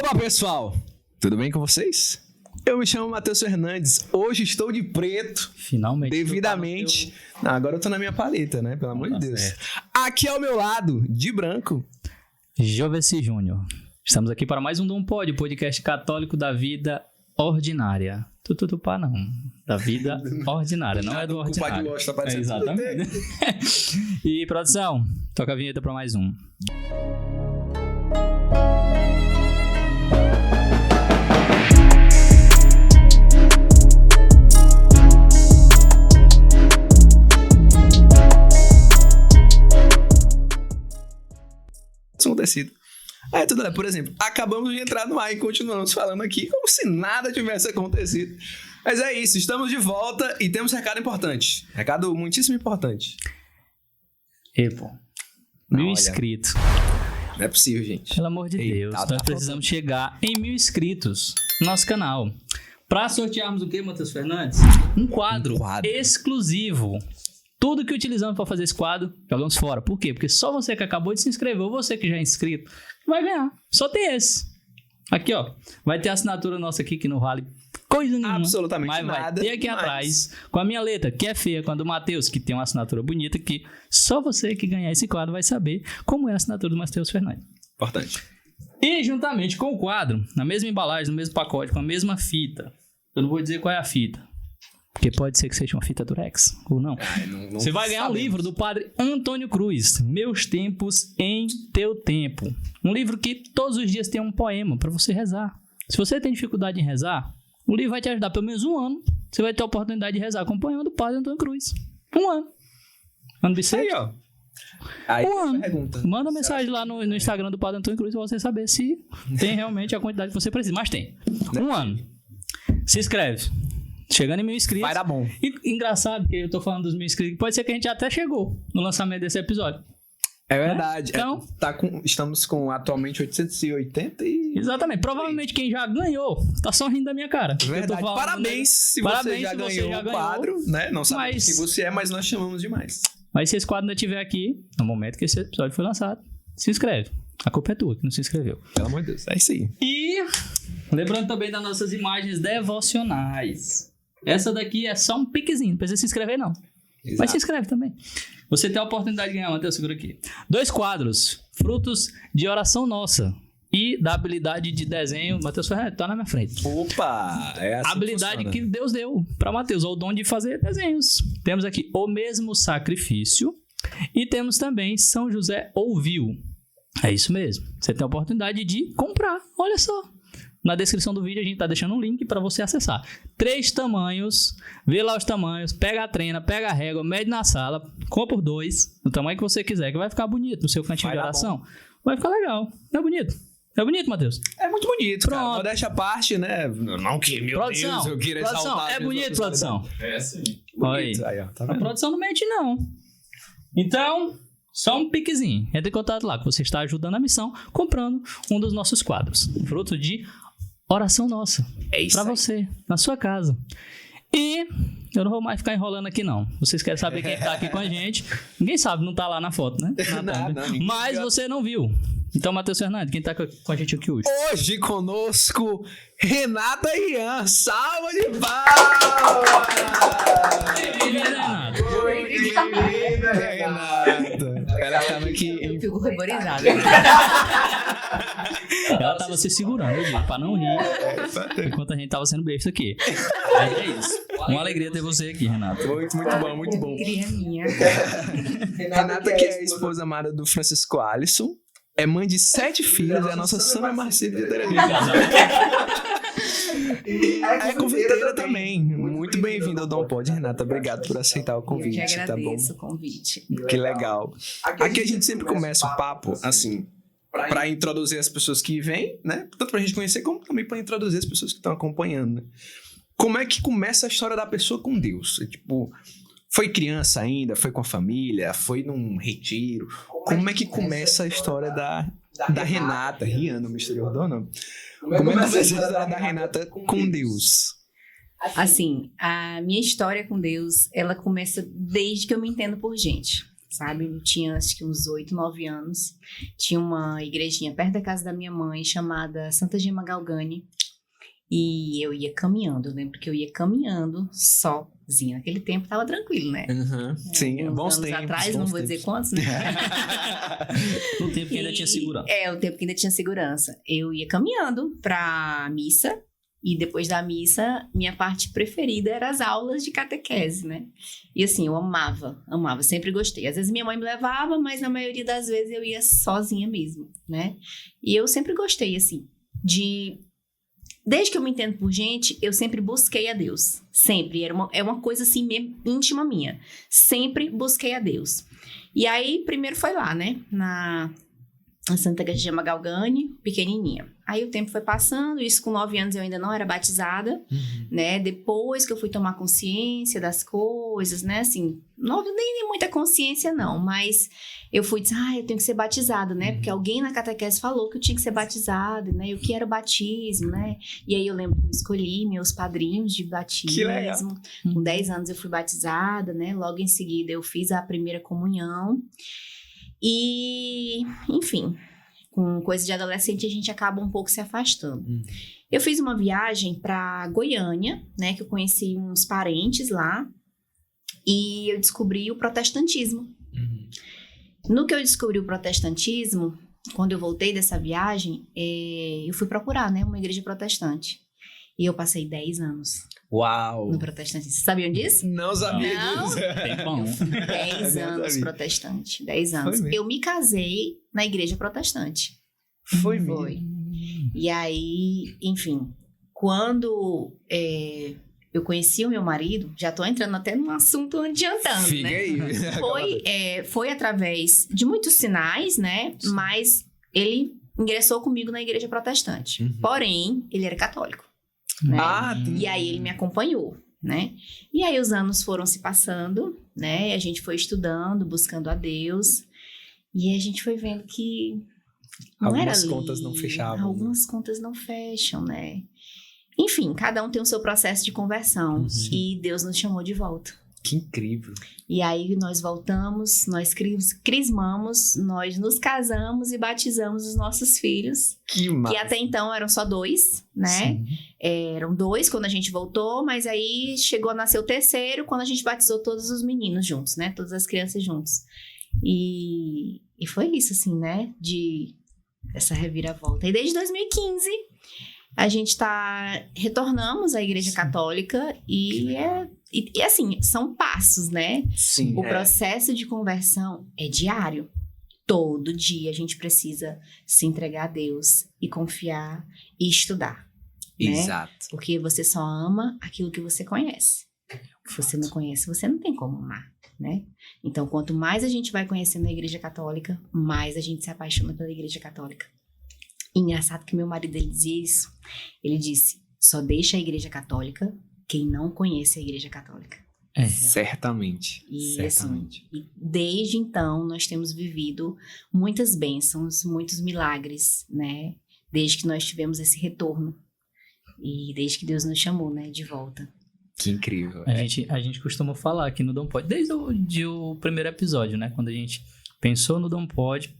Opa, pessoal! Tudo bem com vocês? Eu me chamo Matheus Fernandes. Hoje estou de preto. Finalmente. Devidamente. Não, agora eu tô na minha paleta, né? Pelo amor de Deus. Certo. Aqui ao meu lado, de branco. Joveci Júnior. Estamos aqui para mais um Dom Pod, o podcast católico da vida ordinária. Tutupá não. Da vida ordinária, não é do ordinário. Culpa de tá parecendo. Exatamente. E produção, toca a vinheta para mais um. Acontecido. Tudo bem. Por exemplo, acabamos de entrar no ar e continuamos falando aqui como se nada tivesse acontecido. Mas é isso, estamos de volta e temos recado importante. Recado muitíssimo importante. Pô. 1.000 inscritos. Não é possível, gente. Pelo amor de Deus, nós precisamos chegar em 1.000 inscritos no nosso canal. Para sortearmos o que, Matheus Fernandes? Um quadro exclusivo. Tudo que utilizamos para fazer esse quadro, jogamos fora. Por quê? Porque só você que acabou de se inscrever, ou você que já é inscrito, vai ganhar. Só tem esse. Aqui, ó. Vai ter a assinatura nossa aqui, que não vale coisa nenhuma. Absolutamente mas nada. Vai ter aqui atrás, com a minha letra, que é feia, com a do Matheus, que tem uma assinatura bonita, que só você que ganhar esse quadro vai saber como é a assinatura do Matheus Fernandes. Importante. E juntamente com o quadro, na mesma embalagem, no mesmo pacote, com a mesma fita. Eu não vou dizer qual é a fita. Porque pode ser que seja uma fita Durex, ou não. Não Você vai ganhar um livro do padre Antônio Cruz, Meus Tempos em Teu Tempo. Um livro que todos os dias tem um poema para você rezar. Se você tem dificuldade em rezar, o livro vai te ajudar pelo menos um ano. Você vai ter a oportunidade de rezar com o poema do padre Antônio Cruz. Um ano. Ano bissexto. Aí, ó. Aí um ano. Pergunta. Manda mensagem lá no Instagram do padre Antônio Cruz para você saber se tem realmente a quantidade que você precisa. Mas tem. Um ano. Se inscreve. Chegando em 1.000 inscritos. Vai dar bom. E engraçado que eu tô falando dos 1.000 inscritos. Pode ser que a gente até chegou no lançamento desse episódio. É verdade. Então, estamos com atualmente 880 e... Exatamente. Provavelmente quem já ganhou tá sorrindo da minha cara. Verdade. Parabéns se você já ganhou o quadro, né? Não sabemos quem você é, mas nós chamamos demais. Mas se esse quadro não estiver aqui, no momento que esse episódio foi lançado, se inscreve. A culpa é tua que não se inscreveu. Pelo amor de Deus. É isso aí. E lembrando também das nossas imagens devocionais. Essa daqui é só um piquezinho, não precisa se inscrever não. Exato. Mas se inscreve também. Você tem a oportunidade de ganhar, Matheus, segura aqui. 2 quadros, frutos de oração nossa e da habilidade de desenho. Matheus Fernandes, tá na minha frente. Opa! É assim a habilidade que que Deus deu para Matheus, ou o dom de fazer desenhos. Temos aqui o mesmo sacrifício e temos também São José ouviu. É isso mesmo. Você tem a oportunidade de comprar, olha só. Na descrição do vídeo a gente tá deixando um link para você acessar. 3 tamanhos, vê lá os tamanhos, pega a trena, pega a régua, mede na sala, compra por 2, do tamanho que você quiser, que vai ficar bonito no seu cantinho de oração. Vai ficar legal. Não é bonito? É bonito, Matheus? É muito bonito, pronto. Cara. Modéstia à parte, né? Não que, meu produção, Deus, eu queira exaltar. É bonito, produção? É sim. Bonito. Aí, ó, tá vendo? A produção não mente, não. Então, só um piquezinho. Entre em contato lá, que você está ajudando a missão, comprando um dos nossos quadros. Fruto de oração nossa. É isso. Pra você, na sua casa. E eu não vou mais ficar enrolando aqui, não. Vocês querem saber quem tá aqui com a gente? Ninguém sabe, não tá lá na foto, né? Não, mas você não viu. Então, Matheus Fernandes, quem tá com a gente aqui hoje? Hoje conosco, Renata e Ian. Salva de palmas! Bem-vinda, Renata. Bem-vinda, Renata. Ela tava aqui... Eu fico ruborizada. Ela tava se segurando, pra não rir. Enquanto a gente tava sendo besta aqui. Mas é isso. Uma alegria ter você aqui, Renata. Muito bom, muito bom. Alegria minha. Renata, que é a esposa amada do Francisco Alisson, é mãe de 7 filhos, é a nossa Sâmia Marcelo de Terezinha. É convidada também. Muito bem-vinda ao Dom Pod, Renata. Obrigado por aceitar o convite, Eu que agradeço tá bom? o convite. Que legal. Aqui a gente sempre começa o papo, assim, para introduzir as pessoas que vêm, né? Tanto pra gente conhecer, como também para introduzir as pessoas que estão acompanhando, né? Como é que começa a história da pessoa com Deus? Tipo, foi criança ainda? Foi com a família? Foi num retiro? Como é que começa a história da Renata? Rihanna, misturou o nome. Como é que começa a história da Renata com Deus? Assim, a minha história com Deus, ela começa desde que eu me entendo por gente. sabe? Eu tinha acho que uns 8, 9 anos. Tinha uma igrejinha perto da casa da minha mãe chamada Santa Gema Galgani. E eu ia caminhando. Eu lembro que eu ia caminhando sozinha. Naquele tempo tava tranquilo, né? Sim, bons anos tempos. atrás, não vou dizer quantos, né? No tempo que ainda tinha segurança. O tempo que ainda tinha segurança. Eu ia caminhando pra missa. E depois da missa, minha parte preferida era as aulas de catequese, né? E assim, eu amava, sempre gostei. Às vezes minha mãe me levava, mas na maioria das vezes eu ia sozinha mesmo, né? E eu sempre gostei, assim, Desde que eu me entendo por gente, eu sempre busquei a Deus. Sempre. É uma coisa, assim, mesmo íntima minha. Sempre busquei a Deus. E aí, primeiro foi lá, né? Na Santa Gema Galgani, pequenininha. Aí o tempo foi passando, isso com 9 anos eu ainda não era batizada, né? Depois que eu fui tomar consciência das coisas, né? Assim, não nem muita consciência não, mas eu fui dizer, eu tenho que ser batizada, né? Porque alguém na catequese falou que eu tinha que ser batizada, né? E o que era o batismo, né? E aí eu lembro que eu escolhi meus padrinhos de batismo. Que legal. Com 10 anos eu fui batizada, né? Logo em seguida eu fiz a primeira comunhão. E, enfim, com coisa de adolescente a gente acaba um pouco se afastando. Eu fiz uma viagem para Goiânia, né, que eu conheci uns parentes lá, e eu descobri o protestantismo. No que eu descobri o protestantismo, quando eu voltei dessa viagem, eu fui procurar, né, uma igreja protestante. E eu passei 10 anos Uau! no protestantismo. Vocês sabiam disso? Não sabia disso. Tem bom. 10 anos protestante. 10 anos. Eu me casei na igreja protestante. Foi mesmo. E aí, enfim, quando eu conheci o meu marido, já tô entrando até num assunto adiantando, Fica né? aí. Foi através de muitos sinais, né? Sim. Mas ele ingressou comigo na igreja protestante. Porém, ele era católico. Né? E aí ele me acompanhou, né? E aí os anos foram se passando, né? A gente foi estudando, buscando a Deus. E a gente foi vendo que não era ali. Algumas contas não fechavam. Algumas contas não fecham, né? Enfim, cada um tem o seu processo de conversão. E Deus nos chamou de volta. Que incrível. E aí nós voltamos, nós crismamos, nós nos casamos e batizamos os nossos filhos. Que massa. Que até então eram só 2, né? Sim. Eram 2 quando a gente voltou, mas aí chegou a nascer o terceiro quando a gente batizou todos os meninos juntos, né? Todas as crianças juntos. E foi isso, assim, né? Essa reviravolta. E desde 2015, a gente retornamos à Igreja Católica e assim, são passos, né? Sim. O processo de conversão é diário. Todo dia a gente precisa se entregar a Deus e confiar e estudar. Né? Exato. Porque você só ama aquilo que você conhece. O que você não conhece, você não tem como amar, né? Então, quanto mais a gente vai conhecendo a Igreja Católica, mais a gente se apaixona pela Igreja Católica. E engraçado que meu marido, ele dizia isso. Ele disse, só deixa a Igreja Católica quem não conhece a Igreja Católica. Certamente. E, certamente. Assim, desde então, nós temos vivido muitas bênçãos, muitos milagres, né? Desde que nós tivemos esse retorno. E desde que Deus nos chamou, né? De volta. Que incrível. A gente costuma falar aqui no Dom Pod, desde o primeiro episódio, né? Quando a gente pensou no Dom Pod,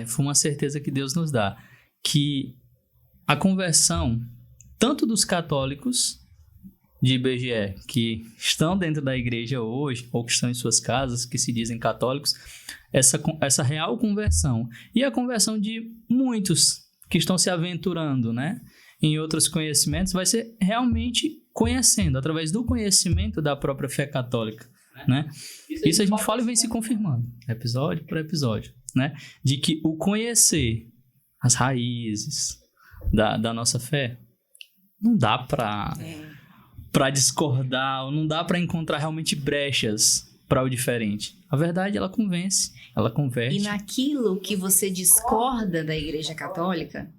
foi uma certeza que Deus nos dá. Que a conversão, tanto dos católicos de IBGE, que estão dentro da igreja hoje, ou que estão em suas casas, que se dizem católicos, essa real conversão, e a conversão de muitos que estão se aventurando, né, em outros conhecimentos, vai ser realmente conhecendo, através do conhecimento da própria fé católica, né? Isso a gente fala e vem se confirmando, episódio por episódio, né? De que o conhecer as raízes da nossa fé, não dá para discordar, ou não dá para encontrar realmente brechas para o diferente. A verdade, ela convence, ela converte. E naquilo que você discorda da Igreja Católica,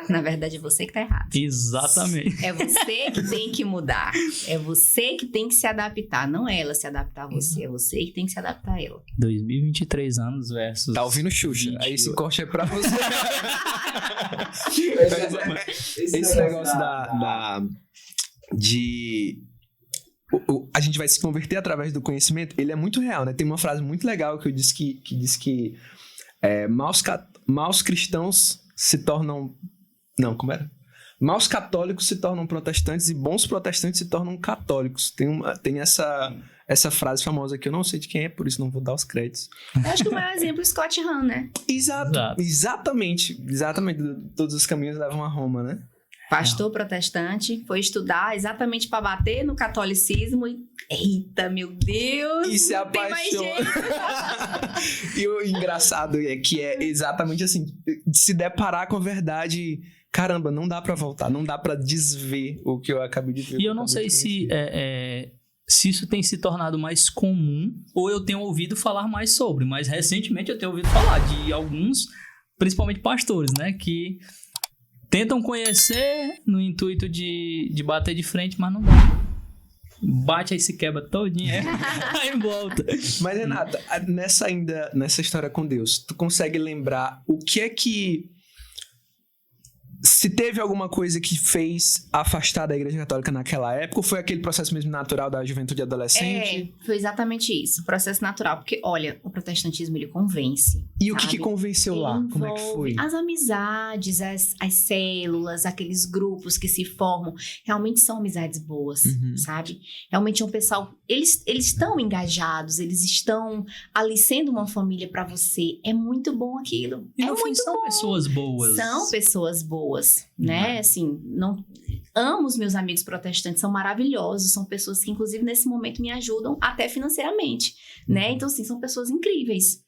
na verdade é você que tá errado. Exatamente. É você que tem que mudar. É você que tem que se adaptar. Não é ela se adaptar a você. É você que tem que se adaptar a ela. 2023 anos versus... Tá ouvindo Xuxa. 20. Aí esse corte é pra você. Esse negócio de a gente vai se converter através do conhecimento, ele é muito real, né? Tem uma frase muito legal que diz que maus cristãos se tornam... Não, como era? Maus católicos se tornam protestantes e bons protestantes se tornam católicos. Tem essa frase famosa que eu não sei de quem é, por isso não vou dar os créditos. Eu acho que o maior exemplo é o Scott Hahn, né? Exatamente. Todos os caminhos levam a Roma, né? Pastor protestante, foi estudar exatamente para bater no catolicismo e... Eita, meu Deus! E se apaixona. E o engraçado é que é exatamente assim, se deparar com a verdade... Caramba, não dá pra voltar, não dá pra desver o que eu acabei de ver. E eu não sei se isso tem se tornado mais comum ou eu tenho ouvido falar mais sobre, mas recentemente eu tenho ouvido falar de alguns, principalmente pastores, né, que tentam conhecer no intuito de bater de frente, mas não dá. Bate aí, se quebra todinho, aí volta. Mas, Renata, nessa história com Deus, tu consegue lembrar o que é que... Se teve alguma coisa que fez afastar da Igreja Católica naquela época, ou foi aquele processo mesmo natural da juventude adolescente? Foi exatamente isso, o processo natural. Porque, olha, o protestantismo, ele convence. E o que convenceu lá? Como é que foi? As amizades, as células, aqueles grupos que se formam, realmente são amizades boas, sabe? Realmente é um pessoal... Eles estão engajados, eles estão ali sendo uma família pra você. É muito bom aquilo. E no fim são pessoas boas. São pessoas boas, né? Assim, amo os meus amigos protestantes, são maravilhosos, são pessoas que, inclusive, nesse momento me ajudam até financeiramente, né? Então, assim, são pessoas incríveis.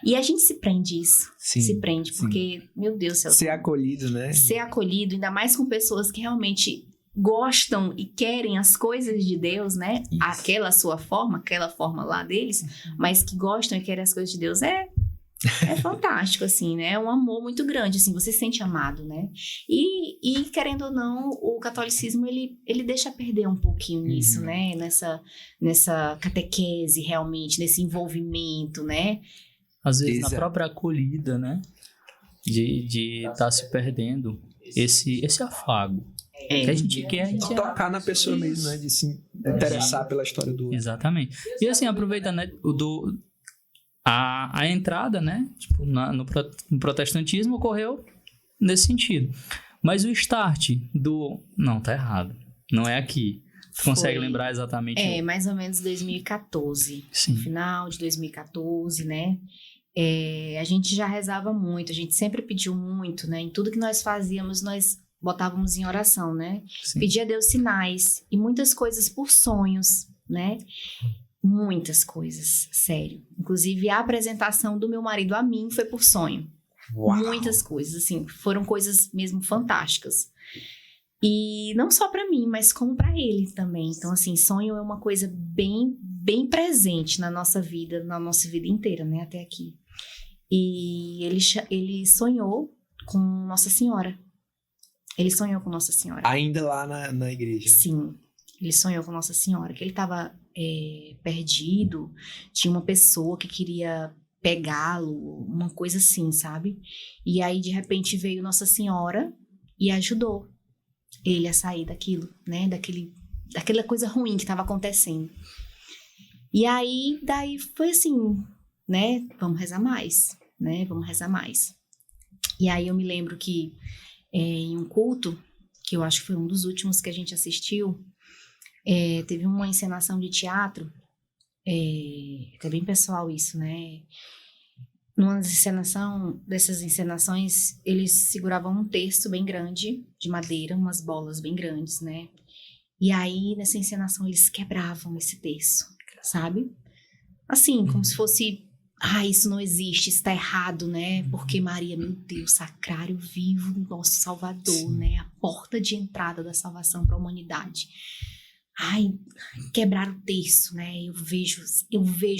E a gente se prende isso. Se prende, porque, meu Deus do céu. Ser acolhido, né? Ser acolhido, ainda mais com pessoas que realmente gostam e querem as coisas de Deus, né? Isso. Aquela forma lá deles, mas que gostam e querem as coisas de Deus, é fantástico, assim, né? É um amor muito grande, assim, você se sente amado, né? E querendo ou não, o catolicismo, ele deixa perder um pouquinho nisso, né? Nessa catequese, realmente, nesse envolvimento, né? Às vezes, na própria acolhida, né? De estar se perdendo esse afago. Que a gente quer tocar na pessoa mesmo, né? De se interessar pela história do outro. Exatamente. E assim, aproveitando, né, a entrada, né, tipo, no protestantismo ocorreu nesse sentido. Mas o start não, tá errado. Não é aqui. Tu consegue lembrar exatamente? Mais ou menos 2014. Sim. No final de 2014, né? A gente já rezava muito, a gente sempre pediu muito, né? Em tudo que nós fazíamos, nós botávamos em oração, né? Sim. Pedia a Deus sinais e muitas coisas por sonhos, né? Muitas coisas, sério. Inclusive, a apresentação do meu marido a mim foi por sonho. Uau. Muitas coisas, assim, foram coisas mesmo fantásticas. E não só pra mim, mas como pra ele também. Então, assim, sonho é uma coisa bem, bem presente na nossa vida inteira, né? Até aqui. E ele sonhou com Nossa Senhora. Ele sonhou com Nossa Senhora. Ainda lá na igreja? Sim, ele sonhou com Nossa Senhora, que ele estava perdido, tinha uma pessoa que queria pegá-lo, uma coisa assim, sabe? E aí, de repente, veio Nossa Senhora e ajudou ele a sair daquilo, né? Daquela coisa ruim que estava acontecendo. E aí, daí foi assim, né? Vamos rezar mais, né? Vamos rezar mais. E aí eu me lembro que em um culto, que eu acho que foi um dos últimos que a gente assistiu, teve uma encenação de teatro, é bem pessoal isso, né? Numa dessas encenações, eles seguravam um terço bem grande, de madeira, umas bolas bem grandes, né? E aí, nessa encenação, eles quebravam esse terço, sabe? Assim, como se fosse... isso não existe, isso tá errado, né? Porque Maria, meu Deus, sacrário vivo, nosso Salvador, sim, né? A porta de entrada da salvação para a humanidade. Quebrar o terço, né? Eu vejo,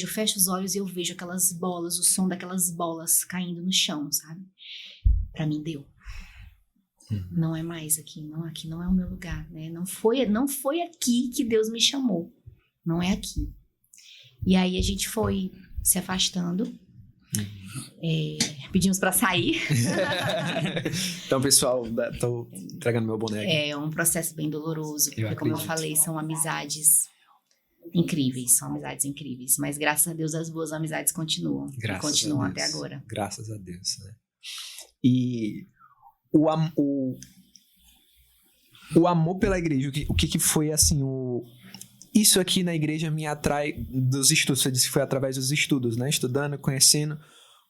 fecho os olhos e eu vejo aquelas bolas, o som daquelas bolas caindo no chão, sabe? Pra mim deu. Não é mais aqui não é o meu lugar, né? Não foi aqui que Deus me chamou. Não é aqui. E aí a gente foi se afastando. Pedimos pra sair. Então, pessoal, tô entregando meu boné aqui. É um processo bem doloroso, porque como eu falei, são amizades incríveis, são amizades incríveis. Mas graças a Deus as boas amizades continuam. E continuam até agora. Graças a Deus, né? E o amor pela igreja, o que foi assim, isso aqui na igreja me atrai dos estudos, você disse que foi através dos estudos, né? Estudando, conhecendo.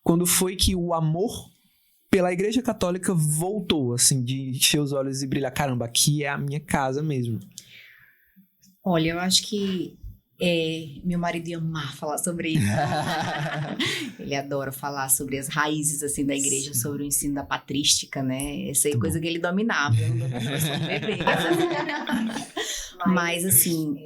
Quando foi que o amor pela igreja católica voltou, assim, de encher os olhos e brilhar? Caramba, aqui é a minha casa mesmo. Olha, eu acho que meu marido ia amar falar sobre isso. Ele adora falar sobre as raízes, assim, da igreja, sobre o ensino da patrística, né? Essa é coisa que ele dominava. Eu não sou um bebê. Mas, assim,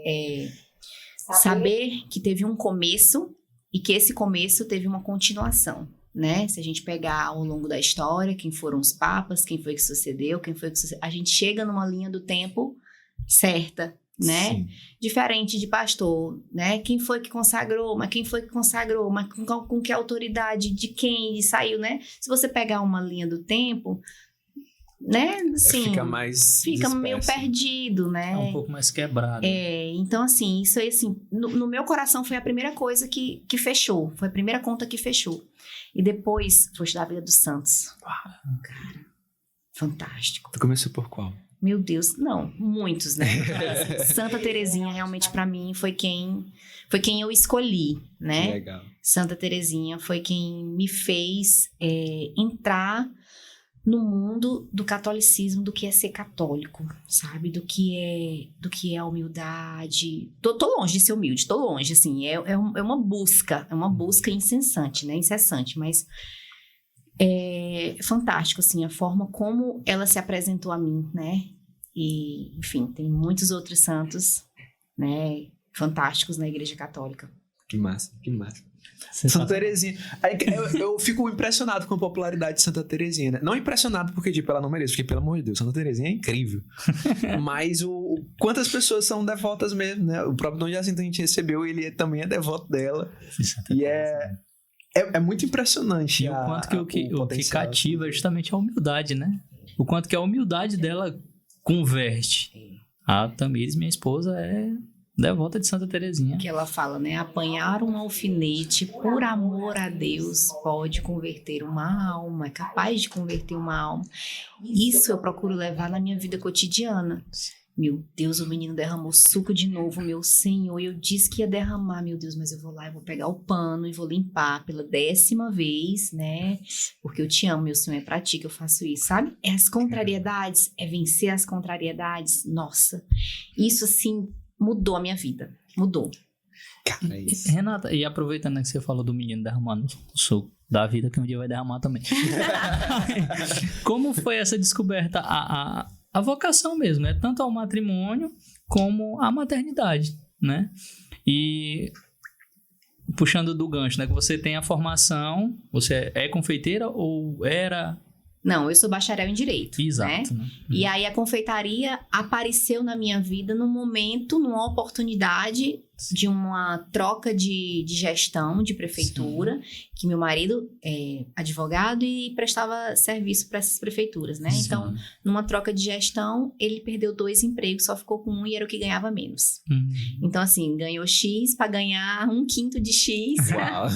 saber que teve um começo e que esse começo teve uma continuação, né? Se a gente pegar ao longo da história, quem foram os papas, quem foi que sucedeu, a gente chega numa linha do tempo certa, né? Sim. Diferente de pastor, né? Quem foi que consagrou? Mas com que autoridade? De quem saiu, né? Se você pegar uma linha do tempo, né? Assim, fica meio perdido, né? É um pouco mais quebrado. Então, assim, isso aí, assim, no meu coração foi a primeira coisa que fechou. Foi a primeira conta que fechou. E depois foi estudar a vida dos santos. Cara, fantástico. Tu começou por qual? Meu Deus, não, muitos, né? Santa Terezinha realmente pra mim foi quem eu escolhi, né? Legal. Santa Terezinha foi quem me fez entrar no mundo do catolicismo, do que é ser católico, sabe? Do que é a humildade. Tô longe de ser humilde, tô longe, assim, é uma busca incessante, né? Incessante, mas é fantástico, assim, a forma como ela se apresentou a mim, né? E, enfim, tem muitos outros santos, né? Fantásticos na Igreja Católica. Que massa, que massa. Santa Terezinha. Eu fico impressionado com a popularidade de Santa Terezinha, né? Não impressionado porque, tipo, ela não merece, porque, pelo amor de Deus, Santa Terezinha é incrível. Mas quantas pessoas são devotas mesmo, né? O próprio Dom Jacinto a gente recebeu, ele também é devoto dela. E é muito impressionante. E o quanto que o que cativa é justamente a humildade, né? O quanto que a humildade dela converte. A Tamires, minha esposa, é devota de Santa Terezinha. Que ela fala, né? Apanhar um alfinete por amor a Deus pode converter uma alma, é capaz de converter uma alma. Isso eu procuro levar na minha vida cotidiana. Meu Deus, o menino derramou suco de novo, meu Senhor. Eu disse que ia derramar, meu Deus, mas eu vou lá, eu vou pegar o pano e vou limpar pela 10ª vez, né? Porque eu te amo, meu Senhor, é pra ti que eu faço isso, sabe? É as contrariedades, é vencer as contrariedades. Nossa, isso assim mudou a minha vida, mudou. Cara, é isso. Renata, e aproveitando que você falou do menino derramando o suco da vida, que um dia vai derramar também. Como foi essa descoberta, a vocação mesmo, né? Tanto ao matrimônio como à maternidade, né? E puxando do gancho, né? Que você tem a formação, você é confeiteira ou era... Não, eu sou bacharel em Direito. Exato. Né? E aí a confeitaria apareceu na minha vida num momento, numa oportunidade de uma troca de gestão de prefeitura, sim, que meu marido é advogado e prestava serviço para essas prefeituras, né? Sim. Então, numa troca de gestão, ele perdeu 2 empregos, só ficou com um e era o que ganhava menos. Então, assim, ganhou X para ganhar 1/5 de X. Uau.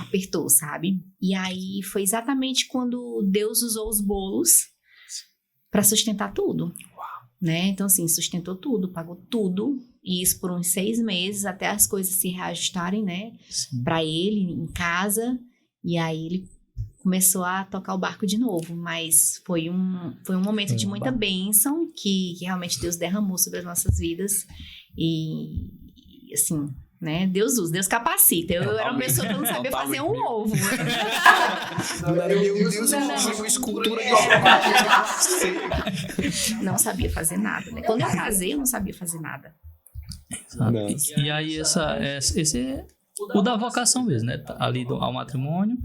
Apertou, sabe? E aí foi exatamente quando Deus usou os bolos para sustentar tudo. Uau. Né? Então, assim, sustentou tudo, pagou tudo. E isso por uns 6 meses, até as coisas se reajustarem, né? Para ele, em casa. E aí ele começou a tocar o barco de novo. Mas foi um momento de muita bênção que realmente Deus derramou sobre as nossas vidas. E, assim, né? Deus usa, Deus capacita. Eu era uma pessoa que não sabia fazer um ovo. Meu Deus, uma escultura de não sabia fazer nada, né? Quando eu casei, eu não sabia fazer nada. E aí esse é o da vocação mesmo, né? Ali ao matrimônio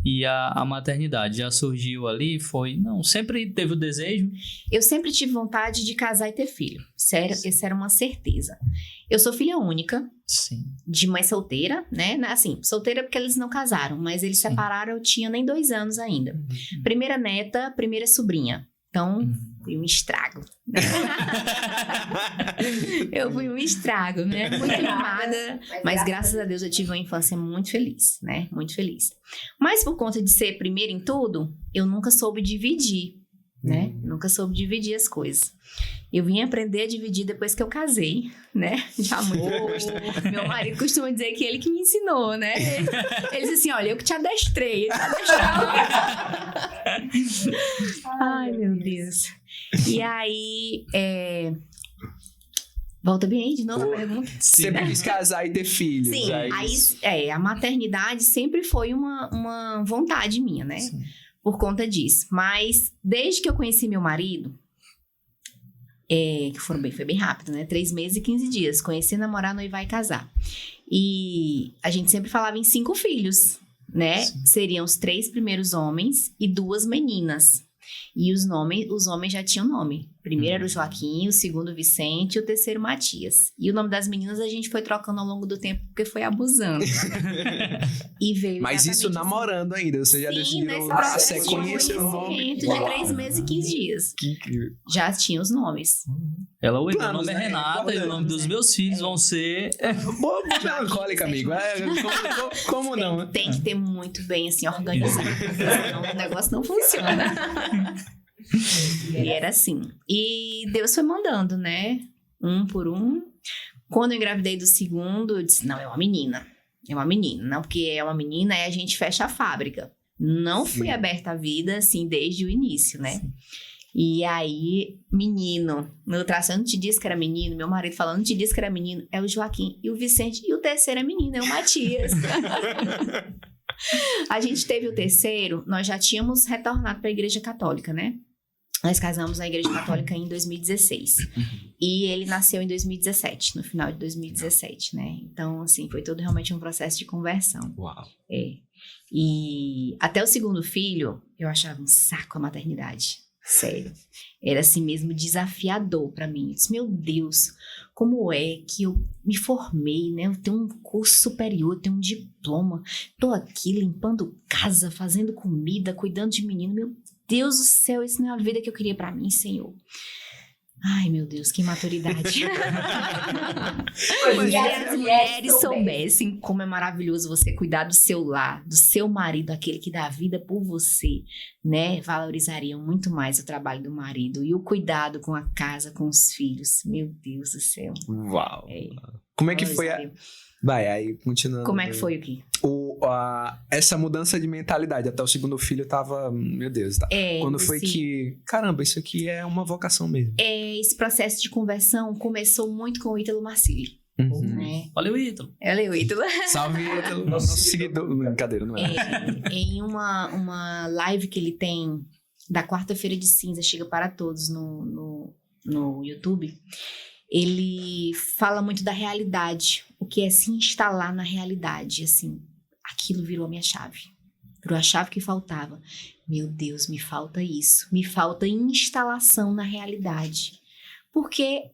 e a maternidade já surgiu ali, sempre teve o desejo? Eu sempre tive vontade de casar e ter filho. Sério, essa era uma certeza. Eu sou filha única. Sim. De mãe solteira, né? Assim, solteira porque eles não casaram, mas eles separaram, eu tinha nem 2 anos ainda. Primeira neta, primeira sobrinha. Então, fui um estrago. Né? Eu fui um estrago, né? Muito mimada, mas graças a Deus eu tive uma infância muito feliz, né? Muito feliz. Mas por conta de ser primeiro em tudo, eu nunca soube dividir, né? Nunca soube dividir as coisas. Eu vim aprender a dividir depois que eu casei, né? Já muito. Meu marido costuma dizer que ele que me ensinou, né? Ele diz assim, olha, eu que te adestrei. Ele te adestrou. Ai, meu Deus. E aí, volta bem de novo a pergunta. Sempre quis casar e ter filhos. Sim, aí a maternidade sempre foi uma vontade minha, né? Sim. Por conta disso. Mas desde que eu conheci meu marido, que foi bem rápido, né? 3 meses e 15 dias. Conheci, namorar, noivar e casar. E a gente sempre falava em 5 filhos, né? Sim. Seriam os 3 primeiros homens e 2 meninas. E os homens já tinham nome. O primeiro era o Joaquim, o segundo o Vicente e o terceiro Matias. E o nome das meninas a gente foi trocando ao longo do tempo porque foi abusando. E veio. Mas isso namorando ainda, você já decidiu a sequência do nome. De 3 meses e 15 dias. Que incrível. Já tinha os nomes. Ela, o meu nome é Renata e o nome dos meus filhos vão ser... Boa melancólica, amigo. Como não? Tem que ter muito bem, assim, organizado. Senão o negócio não funciona. E era assim. E Deus foi mandando, né? Um por um. Quando eu engravidei do segundo, eu disse, não, é uma menina. É uma menina. Não, porque é uma menina, aí a gente fecha a fábrica. Não fui aberta à vida, assim, desde o início, né? Sim. E aí, menino, no ultrassom não te disse que era menino, meu marido falando, não te disse que era menino, é o Joaquim e o Vicente, e o terceiro é menino, é o Matias. A gente teve o terceiro, nós já tínhamos retornado para a Igreja Católica, né? Nós casamos na Igreja Católica em 2016. E ele nasceu em 2017, no final de 2017, né? Então, assim, foi todo realmente um processo de conversão. Uau! E até o segundo filho, eu achava um saco a maternidade. Sério. Era assim mesmo desafiador pra mim. Eu disse, meu Deus, como é que eu me formei, né? Eu tenho um curso superior, eu tenho um diploma. Tô aqui limpando casa, fazendo comida, cuidando de menino. Meu Deus do céu, isso não é a vida que eu queria pra mim, Senhor. Ai, meu Deus, que maturidade. E as mulheres soubessem como é maravilhoso você cuidar do seu lar, do seu marido, aquele que dá a vida por você, né? Valorizariam muito mais o trabalho do marido e o cuidado com a casa, com os filhos. Meu Deus do céu. Uau. Como é que foi a... Vai, aí, continuando. Como é que foi o quê? Essa mudança de mentalidade. Até o segundo filho tava... Meu Deus, tá? Quando foi que... Caramba, isso aqui é uma vocação mesmo. Esse processo de conversão começou muito com o Ítalo Marcilli. Né? Valeu, Ítalo. Valeu, Ítalo. Salve, Ítalo. Nosso seguidor. Brincadeira, não é? Em uma live que ele tem da quarta-feira de cinza, chega para todos no YouTube... Ele fala muito da realidade, o que é se instalar na realidade, assim, aquilo virou a minha chave, virou a chave que faltava. Meu Deus, me falta isso, me falta instalação na realidade, porque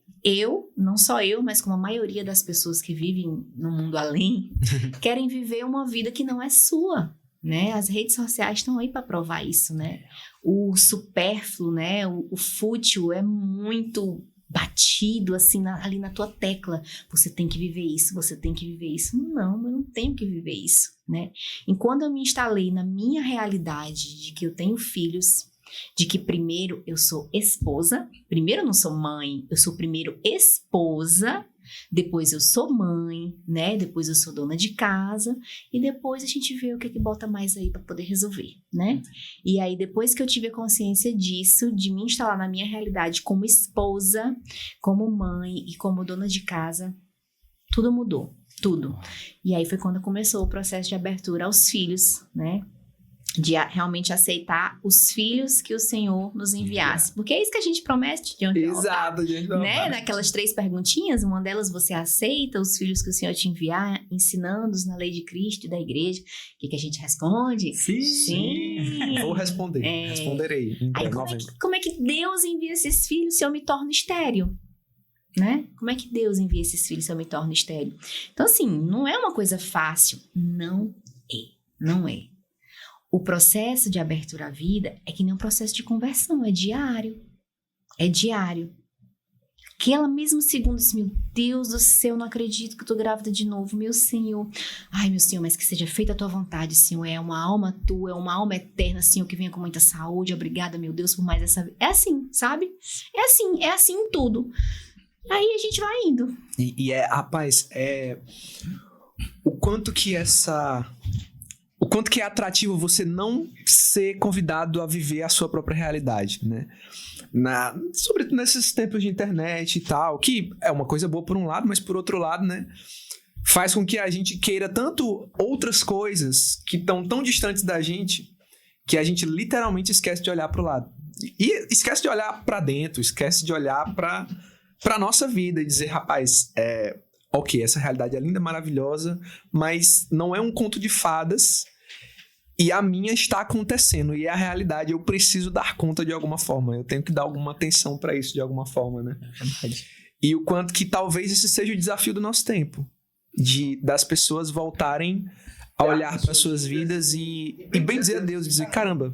não só eu, mas como a maioria das pessoas que vivem no mundo além, querem viver uma vida que não é sua, né? As redes sociais estão aí para provar isso, né? O supérfluo, né? O fútil é muito... batido assim ali na tua tecla, você tem que viver isso, você tem que viver isso. Não, eu não tenho que viver isso, né? Enquanto eu me instalei na minha realidade de que eu tenho filhos, de que primeiro eu sou esposa, primeiro eu não sou mãe, eu sou primeiro esposa, depois eu sou mãe, né? Depois eu sou dona de casa e depois a gente vê o que bota mais aí para poder resolver, né? E aí depois que eu tive a consciência disso, de me instalar na minha realidade como esposa, como mãe e como dona de casa, tudo mudou, tudo. E aí foi quando começou o processo de abertura aos filhos, né? De realmente aceitar os filhos que o Senhor nos enviasse. Porque é isso que a gente promete de onde Exato, de onde né? Naquelas 3 perguntinhas, uma delas você aceita os filhos que o Senhor te enviar, ensinando-os na lei de Cristo e da igreja. O que a gente responde? Sim. Vou responder. Responderei. Aí, como é que Deus envia esses filhos se eu me torno estéril? Né? Como é que Deus envia esses filhos se eu me torno estéril? Então, assim, não é uma coisa fácil. Não é. o processo de abertura à vida é que nem um processo de conversão, é diário. É diário. Aquela mesma segunda, assim, meu Deus do céu, não acredito que eu tô grávida de novo, meu Senhor. Ai, meu Senhor, mas que seja feita a tua vontade, Senhor. É uma alma tua, é uma alma eterna, Senhor, que venha com muita saúde. Obrigada, meu Deus, por mais essa vida. É assim, sabe? É assim em tudo. Aí a gente vai indo. Rapaz, o quanto que é atrativo você não ser convidado a viver a sua própria realidade, né? Sobretudo nesses tempos de internet e tal, que é uma coisa boa por um lado, mas por outro lado, né? Faz com que a gente queira tanto outras coisas que estão tão distantes da gente que a gente literalmente esquece de olhar pro lado. E esquece de olhar pra dentro, esquece de olhar pra nossa vida e dizer, rapaz, ok, essa realidade é linda, maravilhosa, mas não é um conto de fadas. E a minha está acontecendo, e é a realidade, eu preciso dar conta de alguma forma, eu tenho que dar alguma atenção para isso de alguma forma, né? E o quanto que talvez esse seja o desafio do nosso tempo, das pessoas voltarem a olhar para suas vidas e bem dizer a Deus, dizer, caramba,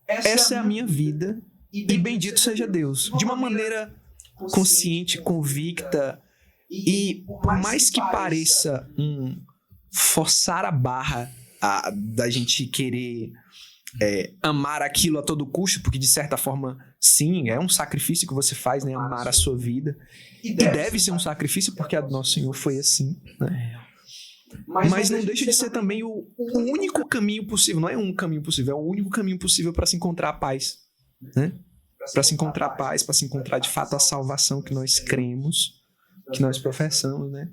essa é a minha vida e bendito seja Deus, de uma maneira consciente, convicta, e por mais que pareça forçar a barra da gente querer amar aquilo a todo custo, porque de certa forma, sim, é um sacrifício que você faz, né? Amar a sua vida. E deve ser um sacrifício, porque a do nosso Senhor foi assim, né? Mas não deixa de ser também o único caminho possível. Não é um caminho possível, é o único caminho possível para se encontrar a paz, né? Para se encontrar a paz, para se encontrar de fato a salvação que nós cremos, que nós professamos, né?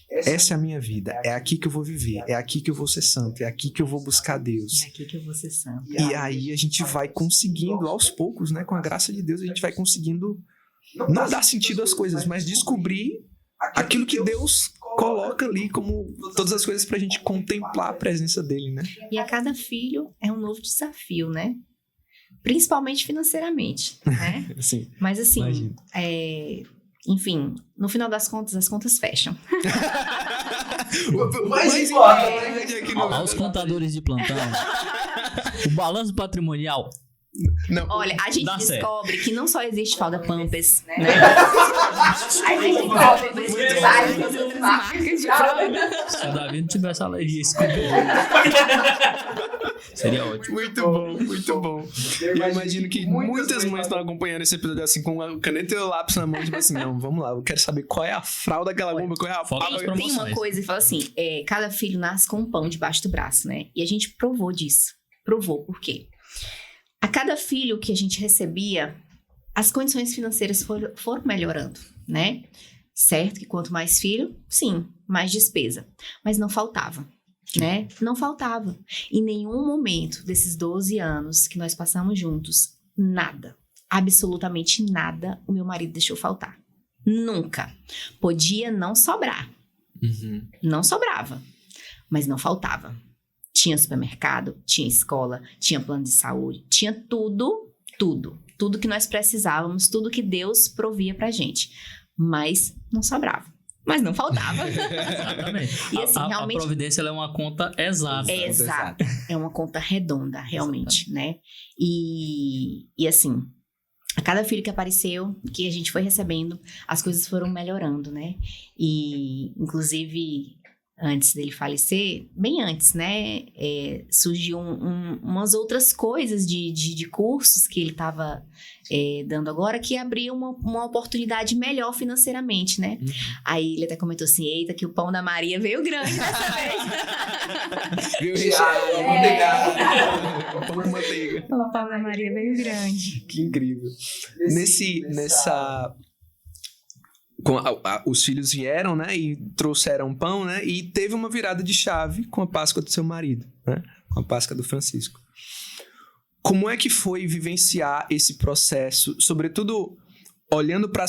Essa é a minha vida, é aqui que eu vou viver, é aqui que eu vou ser santo, é aqui que eu vou buscar Deus. É aqui que eu vou ser santo. E aí a gente vai conseguindo aos poucos, né? Com a graça de Deus, a gente vai conseguindo não dar sentido às coisas, mas descobrir aquilo que Deus coloca ali como todas as coisas pra gente contemplar a presença dele, né? E a cada filho é um novo desafio, né? Principalmente financeiramente, né? Sim. Mas assim, enfim, no final das contas, as contas fecham. Mas importante aos contadores de plantão, o balanço patrimonial. Não, olha, a gente descobre certo. Que não só existe fralda Pampers, né? A gente descobre várias outras marcas de fralda. Se o Davi não tivesse alergia, seria ótimo. Muito bom, muito bom. Eu imagino que muitas mães estão acompanhando esse episódio assim, com a caneta e o lápis na mão, tipo assim, não, vamos lá, eu quero saber qual é a fralda daquela bomba, qual é a fralda. Tem uma coisa que fala assim, cada filho nasce com um pão debaixo do braço, né? E a gente provou disso. Provou, por quê? A cada filho que a gente recebia, as condições financeiras foram melhorando, né? Certo que quanto mais filho, sim, mais despesa. Mas não faltava, né? Não faltava. Em nenhum momento desses 12 anos que nós passamos juntos, nada, absolutamente nada, o meu marido deixou faltar. Nunca. Podia não sobrar. Não sobrava, mas não faltava. Tinha supermercado, tinha escola, tinha plano de saúde, tinha tudo que nós precisávamos, tudo que Deus provia pra gente. Mas não sobrava. Mas não faltava. Exatamente. E assim, realmente, a providência ela é uma conta exata. É exata. É uma conta redonda, realmente, né? E assim, a cada filho que apareceu, que a gente foi recebendo, as coisas foram melhorando, né? E, inclusive, antes dele falecer, bem antes, né? Surgiu umas outras coisas de cursos que ele estava dando agora, que abriu uma oportunidade melhor financeiramente, né? Aí ele até comentou assim, eita, que o pão da Maria veio grande dessa vez. Viu, recheado, o pão com manteiga. O pão da Maria veio grande. Que incrível. Os filhos vieram, né, e trouxeram pão, né, e teve uma virada de chave com a Páscoa do seu marido, né, com a Páscoa do Francisco. Como é que foi vivenciar esse processo, sobretudo olhando para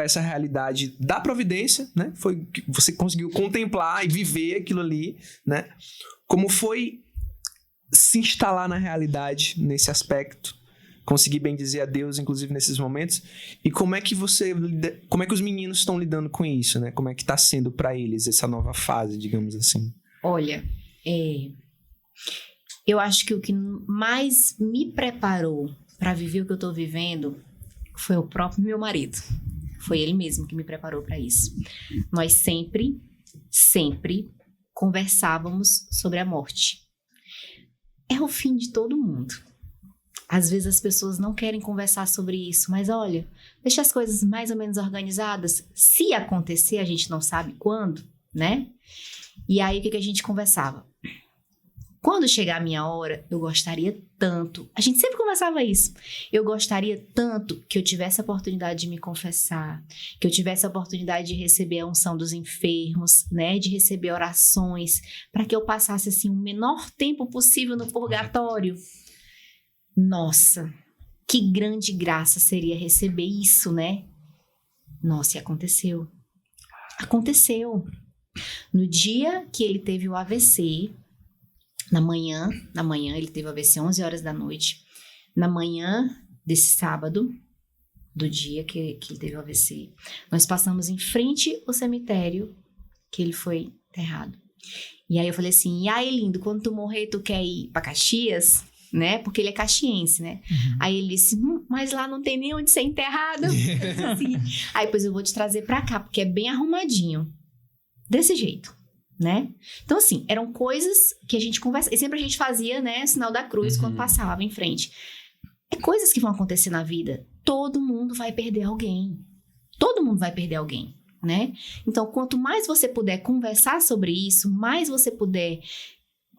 essa realidade da providência, né, foi que você conseguiu contemplar e viver aquilo ali, né, como foi se instalar na realidade nesse aspecto? Conseguir bem dizer a Deus, inclusive, nesses momentos. E como é que os meninos estão lidando com isso, né? Como é que está sendo para eles essa nova fase, digamos assim? Olha, eu acho que o que mais me preparou para viver o que eu tô vivendo foi o próprio meu marido. Foi ele mesmo que me preparou para isso. Nós sempre conversávamos sobre a morte. É o fim de todo mundo. Às vezes as pessoas não querem conversar sobre isso, mas olha, deixa as coisas mais ou menos organizadas. Se acontecer, a gente não sabe quando, né? E aí, o que a gente conversava? Quando chegar a minha hora, eu gostaria tanto... A gente sempre conversava isso. Eu gostaria tanto que eu tivesse a oportunidade de me confessar, que eu tivesse a oportunidade de receber a unção dos enfermos, né? De receber orações, para que eu passasse, assim, o menor tempo possível no purgatório. Nossa, que grande graça seria receber isso, né? Nossa, e aconteceu. Aconteceu. No dia que ele teve o AVC... Na manhã, ele teve o AVC 11 horas da noite. Na manhã desse sábado, do dia que ele teve o AVC, nós passamos em frente ao cemitério que ele foi enterrado. E aí eu falei assim, e aí, lindo, quando tu morrer, tu quer ir pra Caxias? Né? Porque ele é caxiense, né? Uhum. Aí ele disse, mas lá não tem nem onde ser enterrado. Assim. Aí, depois eu vou te trazer pra cá, porque é bem arrumadinho. Desse jeito. Né? Então, assim, eram coisas que a gente conversa... E sempre a gente fazia, né, sinal da cruz quando passava em frente. É coisas que vão acontecer na vida. Todo mundo vai perder alguém. Todo mundo vai perder alguém, né? Então, quanto mais você puder conversar sobre isso, mais você puder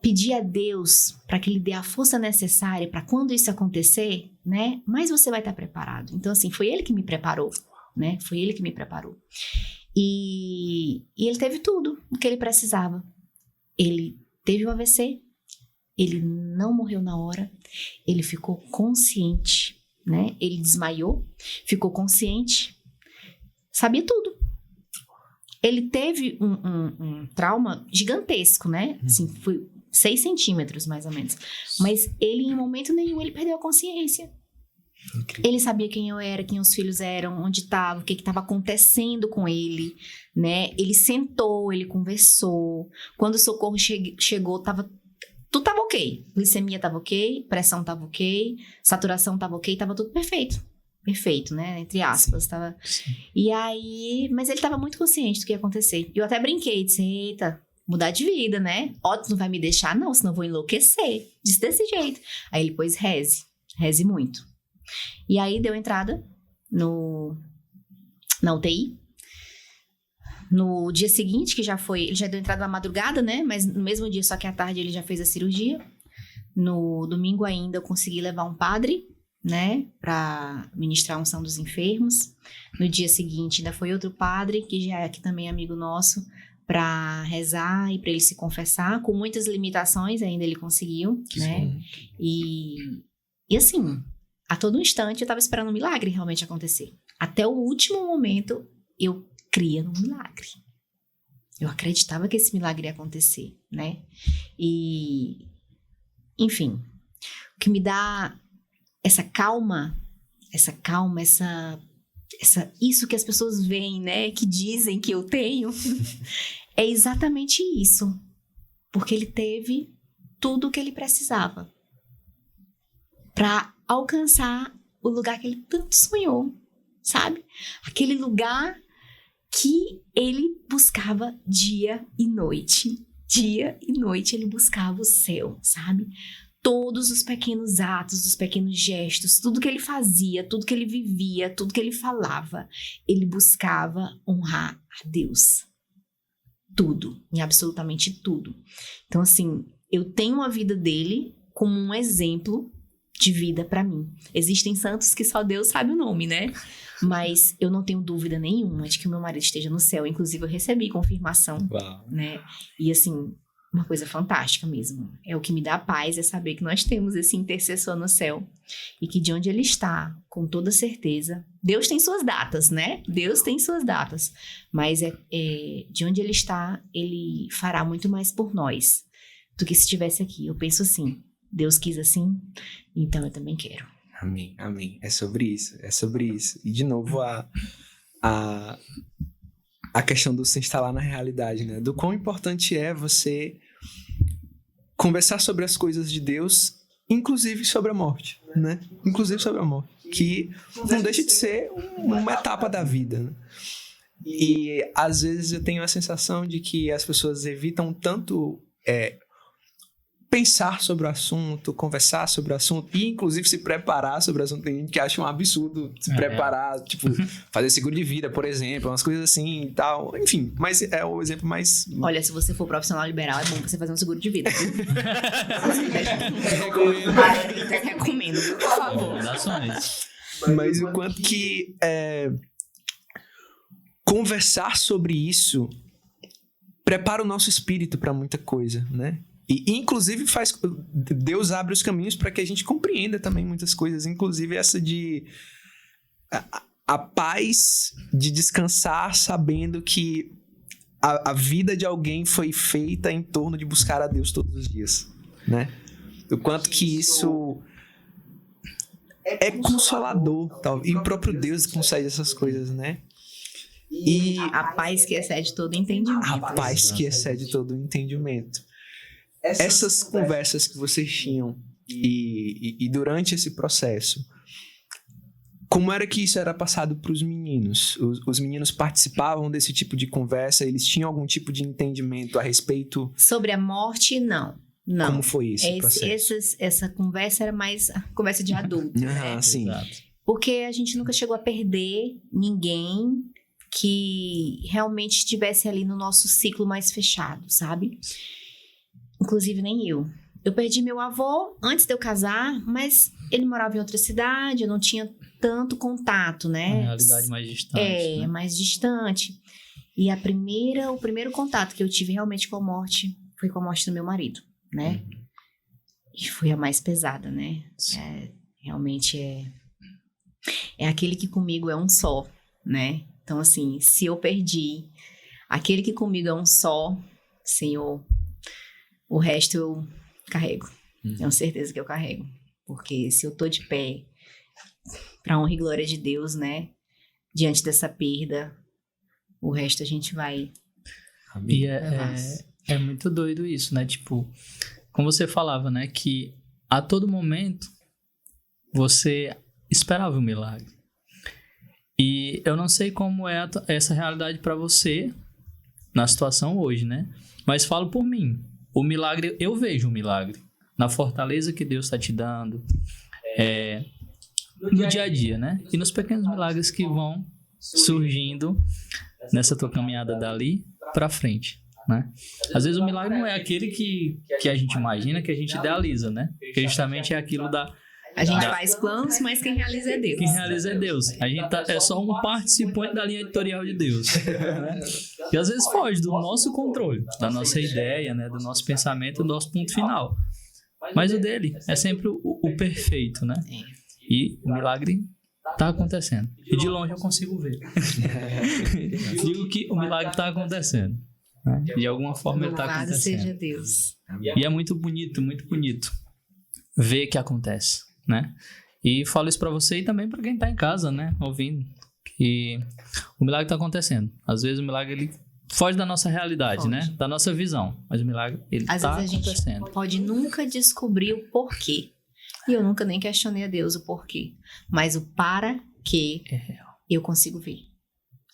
pedir a Deus para que Ele dê a força necessária para quando isso acontecer, né? Mais você vai estar preparado. Então, assim, foi Ele que me preparou, né? Foi Ele que me preparou. E ele teve tudo o que ele precisava. Ele teve o AVC, ele não morreu na hora, ele ficou consciente, né? Ele desmaiou, ficou consciente, sabia tudo. Ele teve um trauma gigantesco, né? Assim, foi 6 centímetros, mais ou menos. Mas ele, em momento nenhum, ele perdeu a consciência. Incrível. Ele sabia quem eu era, quem os filhos eram, onde estava, o que estava acontecendo com ele, né? Ele sentou, ele conversou. Quando o socorro chegou, tudo estava ok. Glicemia estava ok, pressão estava ok, saturação estava ok, estava tudo perfeito. Perfeito, né? Entre aspas. Sim. Tava... E aí... Mas ele estava muito consciente do que ia acontecer. Eu até brinquei, disse, eita, mudar de vida, né? Ó, tu não vai me deixar não, senão eu vou enlouquecer. Disse desse jeito. Aí ele pôs reze muito. E aí deu entrada na UTI. No dia seguinte, que ele já deu entrada na madrugada, né? Mas no mesmo dia, só que à tarde ele já fez a cirurgia. No domingo ainda eu consegui levar um padre, né? Pra ministrar a unção dos enfermos. No dia seguinte ainda foi outro padre, que já é aqui também amigo nosso, pra rezar e pra ele se confessar. Com muitas limitações ainda ele conseguiu, né? E assim... A todo instante eu estava esperando um milagre realmente acontecer. Até o último momento eu cria no milagre. Eu acreditava que esse milagre ia acontecer, né? E, enfim, o que me dá essa calma, isso que as pessoas veem, né? Que dizem que eu tenho, é exatamente isso. Porque ele teve tudo o que ele precisava para alcançar o lugar que ele tanto sonhou, sabe? Aquele lugar que ele buscava dia e noite. Dia e noite ele buscava o céu, sabe? Todos os pequenos atos, os pequenos gestos, tudo que ele fazia, tudo que ele vivia, tudo que ele falava, ele buscava honrar a Deus. Tudo, em absolutamente tudo. Então, assim, eu tenho a vida dele como um exemplo de vida pra mim. Existem santos que só Deus sabe o nome, né? Mas eu não tenho dúvida nenhuma de que o meu marido esteja no céu. Inclusive, eu recebi confirmação, né? E assim, uma coisa fantástica mesmo. É o que me dá paz, é saber que nós temos esse intercessor no céu. E que de onde ele está, com toda certeza... Deus tem suas datas, né? Deus tem suas datas. Mas de onde ele está, ele fará muito mais por nós do que se estivesse aqui. Eu penso assim... Deus quis assim, então eu também quero. Amém, amém. É sobre isso. E de novo a questão do se instalar na realidade, né? Do quão importante é você conversar sobre as coisas de Deus, inclusive sobre a morte, né? Inclusive sobre a morte, que não deixa de ser uma etapa da vida, né? E às vezes eu tenho a sensação de que as pessoas evitam tanto pensar sobre o assunto, conversar sobre o assunto e inclusive se preparar sobre o assunto. Tem gente que acha um absurdo se preparar, tipo, fazer seguro de vida, por exemplo, umas coisas assim e tal. Enfim, mas é o exemplo mais... Olha, se você for profissional liberal, é bom você fazer um seguro de vida. Recomendo, por favor. Mas o quanto que conversar sobre isso prepara o nosso espírito para muita coisa, né? E inclusive Deus abre os caminhos para que a gente compreenda também muitas coisas, inclusive essa de a paz de descansar sabendo que a vida de alguém foi feita em torno de buscar a Deus todos os dias, né? O quanto que isso é consolador, tal. E o próprio Deus concede essas coisas, né? E a paz que excede todo entendimento. A paz que excede todo entendimento. Essas conversas que vocês tinham e durante esse processo, como era que isso era passado para os meninos? Os meninos participavam desse tipo de conversa? Eles tinham algum tipo de entendimento a respeito? Sobre a morte, não. Como foi esse processo? Essa conversa era mais conversa de adulto, né? Sim. Exato. Porque a gente nunca chegou a perder ninguém que realmente estivesse ali no nosso ciclo mais fechado, sabe? Inclusive nem eu. Eu perdi meu avô antes de eu casar, mas ele morava em outra cidade, eu não tinha tanto contato, né? Uma realidade mais distante. Mais distante. E o primeiro contato que eu tive realmente com a morte foi com a morte do meu marido, né? E foi a mais pesada, né? Realmente é aquele que comigo é um só, né? Então, assim, se eu perdi aquele que comigo é um só, Senhor, o resto eu carrego. Tenho certeza que eu carrego. Porque se eu tô de pé, pra honra e glória de Deus, né? Diante dessa perda, o resto a gente vai... E é muito doido isso, né? Tipo, como você falava, né? Que a todo momento você esperava um milagre. E eu não sei como é essa realidade pra você na situação hoje, né? Mas falo por mim. O milagre, eu vejo o milagre na fortaleza que Deus está te dando, no dia a dia, né? E nos pequenos milagres que vão surgindo nessa tua caminhada dali para frente, né? Às vezes o milagre não é aquele que a gente imagina, que a gente idealiza, né? Que justamente é aquilo A gente faz planos, mas quem realiza é Deus. Quem realiza é Deus. A gente é só um participante da linha editorial de Deus. Né? E às vezes foge do nosso controle, da nossa ideia, né? Do nosso pensamento, do nosso ponto final. Mas o dele é sempre o perfeito, né? E o milagre está acontecendo. E de longe eu consigo ver. Digo que o milagre está acontecendo. Né? De alguma forma ele está Louvado acontecendo. seja Deus. E é muito bonito ver que acontece. Né? E falo isso pra você e também pra quem tá em casa, né? Ouvindo. Que o milagre tá acontecendo. Às vezes o milagre ele foge da nossa realidade, né? Da nossa visão. Mas o milagre ele Às tá vezes a acontecendo. gente pode nunca descobrir o porquê. E eu nunca nem questionei a Deus o porquê. Mas o para que eu consigo ver.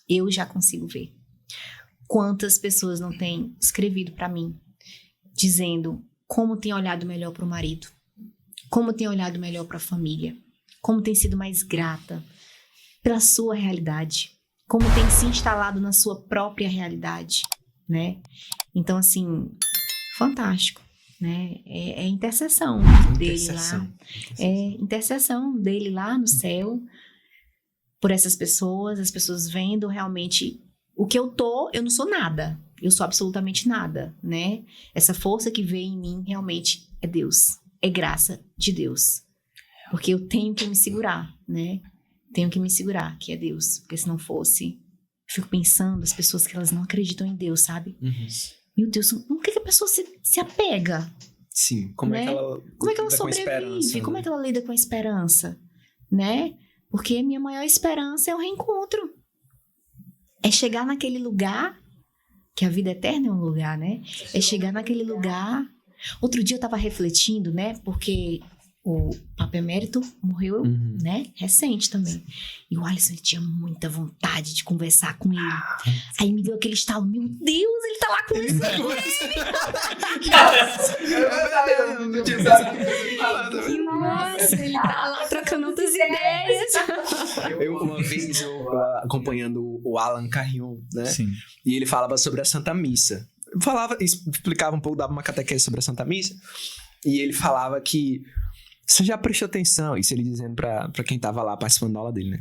Eu já consigo ver. Quantas pessoas não têm escrevido pra mim dizendo como tem olhado melhor pro marido. Como tem olhado melhor para a família, como tem sido mais grata pela sua realidade, como tem se instalado na sua própria realidade, né? Então, assim, fantástico, né? É intercessão dele lá. É intercessão dele lá no céu por essas pessoas, as pessoas vendo realmente o que eu não sou nada, eu sou absolutamente nada, né? Essa força que vem em mim realmente é Deus. É graça de Deus. Porque eu tenho que me segurar, né? Tenho que me segurar, que é Deus. Porque se não fosse... Eu fico pensando, as pessoas que elas não acreditam em Deus, sabe? Meu Deus, por que a pessoa se apega? Sim, como é que ela sobrevive? Como é que ela lida com a esperança? Né? Porque a minha maior esperança é o reencontro. É chegar naquele lugar, que a vida eterna é um lugar, né? É chegar naquele lugar Outro dia eu tava refletindo, né? Porque o Papa Emérito morreu, né? Recente também. E o Alisson, ele tinha muita vontade de conversar com ele. Aí me deu aquele estalo, meu Deus, ele tá lá conversando com ele. Nossa, ele tá lá trocando outras ideias. Uma vez eu acompanhando o Alan Carrion, né? Sim. E ele falava sobre a Santa Missa. Explicava um pouco, dava uma catequese sobre a Santa Missa. E ele falava que você já prestou atenção, isso ele dizendo pra quem tava lá participando da aula dele, né?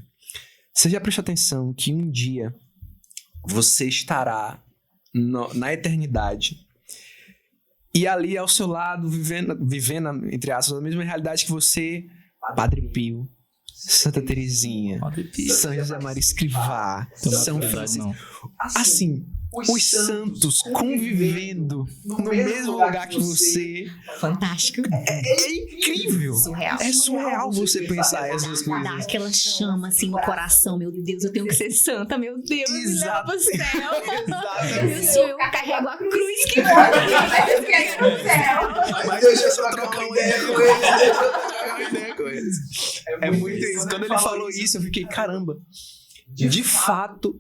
Você já prestou atenção que um dia você estará na eternidade e ali ao seu lado, vivendo, entre aspas, a mesma realidade que você, Padre Pio, Santa Teresinha, São José Maria Escrivá, São Francisco. Assim, os santos convivendo no mesmo lugar que você. Fantástico. É incrível. Surreal. É surreal você pensar essas coisas. Dá aquela chama assim no coração. Meu Deus, eu tenho que ser santa. Meu Deus, me leva pro céu. Meu Senhor, eu carrego a cruz que vai no céu. Mas deixa eu só trocar uma ideia com eles. É muito isso. Quando ele falou isso, eu fiquei, caramba. De fato,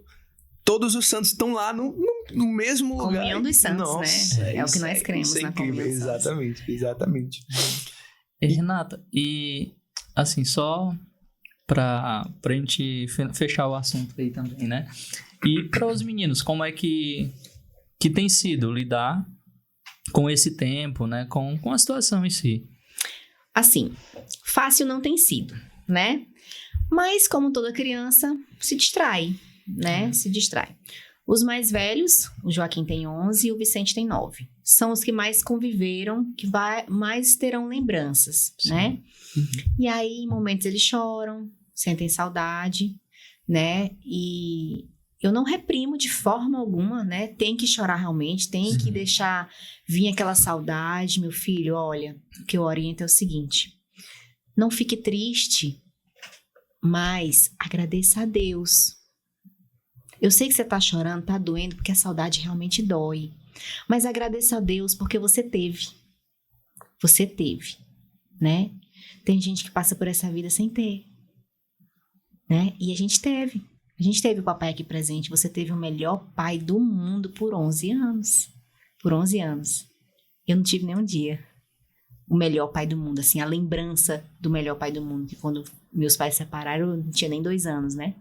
todos os santos estão lá no mesmo lugar. Comunhão dos santos, nossa, né? É o que nós cremos na comunhão dos santos. Exatamente. E, Renata, e assim, só pra gente fechar o assunto aí também, né? E para os meninos, como é que tem sido lidar com esse tempo, né? Com a situação em si? Assim, fácil não tem sido, né? Mas, como toda criança, se distrai, né? Se distrai. Os mais velhos, o Joaquim tem 11 e o Vicente tem 9. São os que mais conviveram, que mais terão lembranças, né? E aí, em momentos eles choram, sentem saudade, né? E eu não reprimo de forma alguma, né? Tem que chorar realmente, tem que deixar vir aquela saudade. Meu filho, olha, o que eu oriento é o seguinte: não fique triste, mas agradeça a Deus. Eu sei que você tá chorando, tá doendo, porque a saudade realmente dói. Mas agradeça a Deus porque você teve. Você teve, né? Tem gente que passa por essa vida sem ter, né? E a gente teve. A gente teve o papai aqui presente. Você teve o melhor pai do mundo por 11 anos. Por 11 anos. Eu não tive nenhum dia o melhor pai do mundo, assim, a lembrança do melhor pai do mundo. Que quando meus pais se separaram, eu não tinha nem 2 anos, né?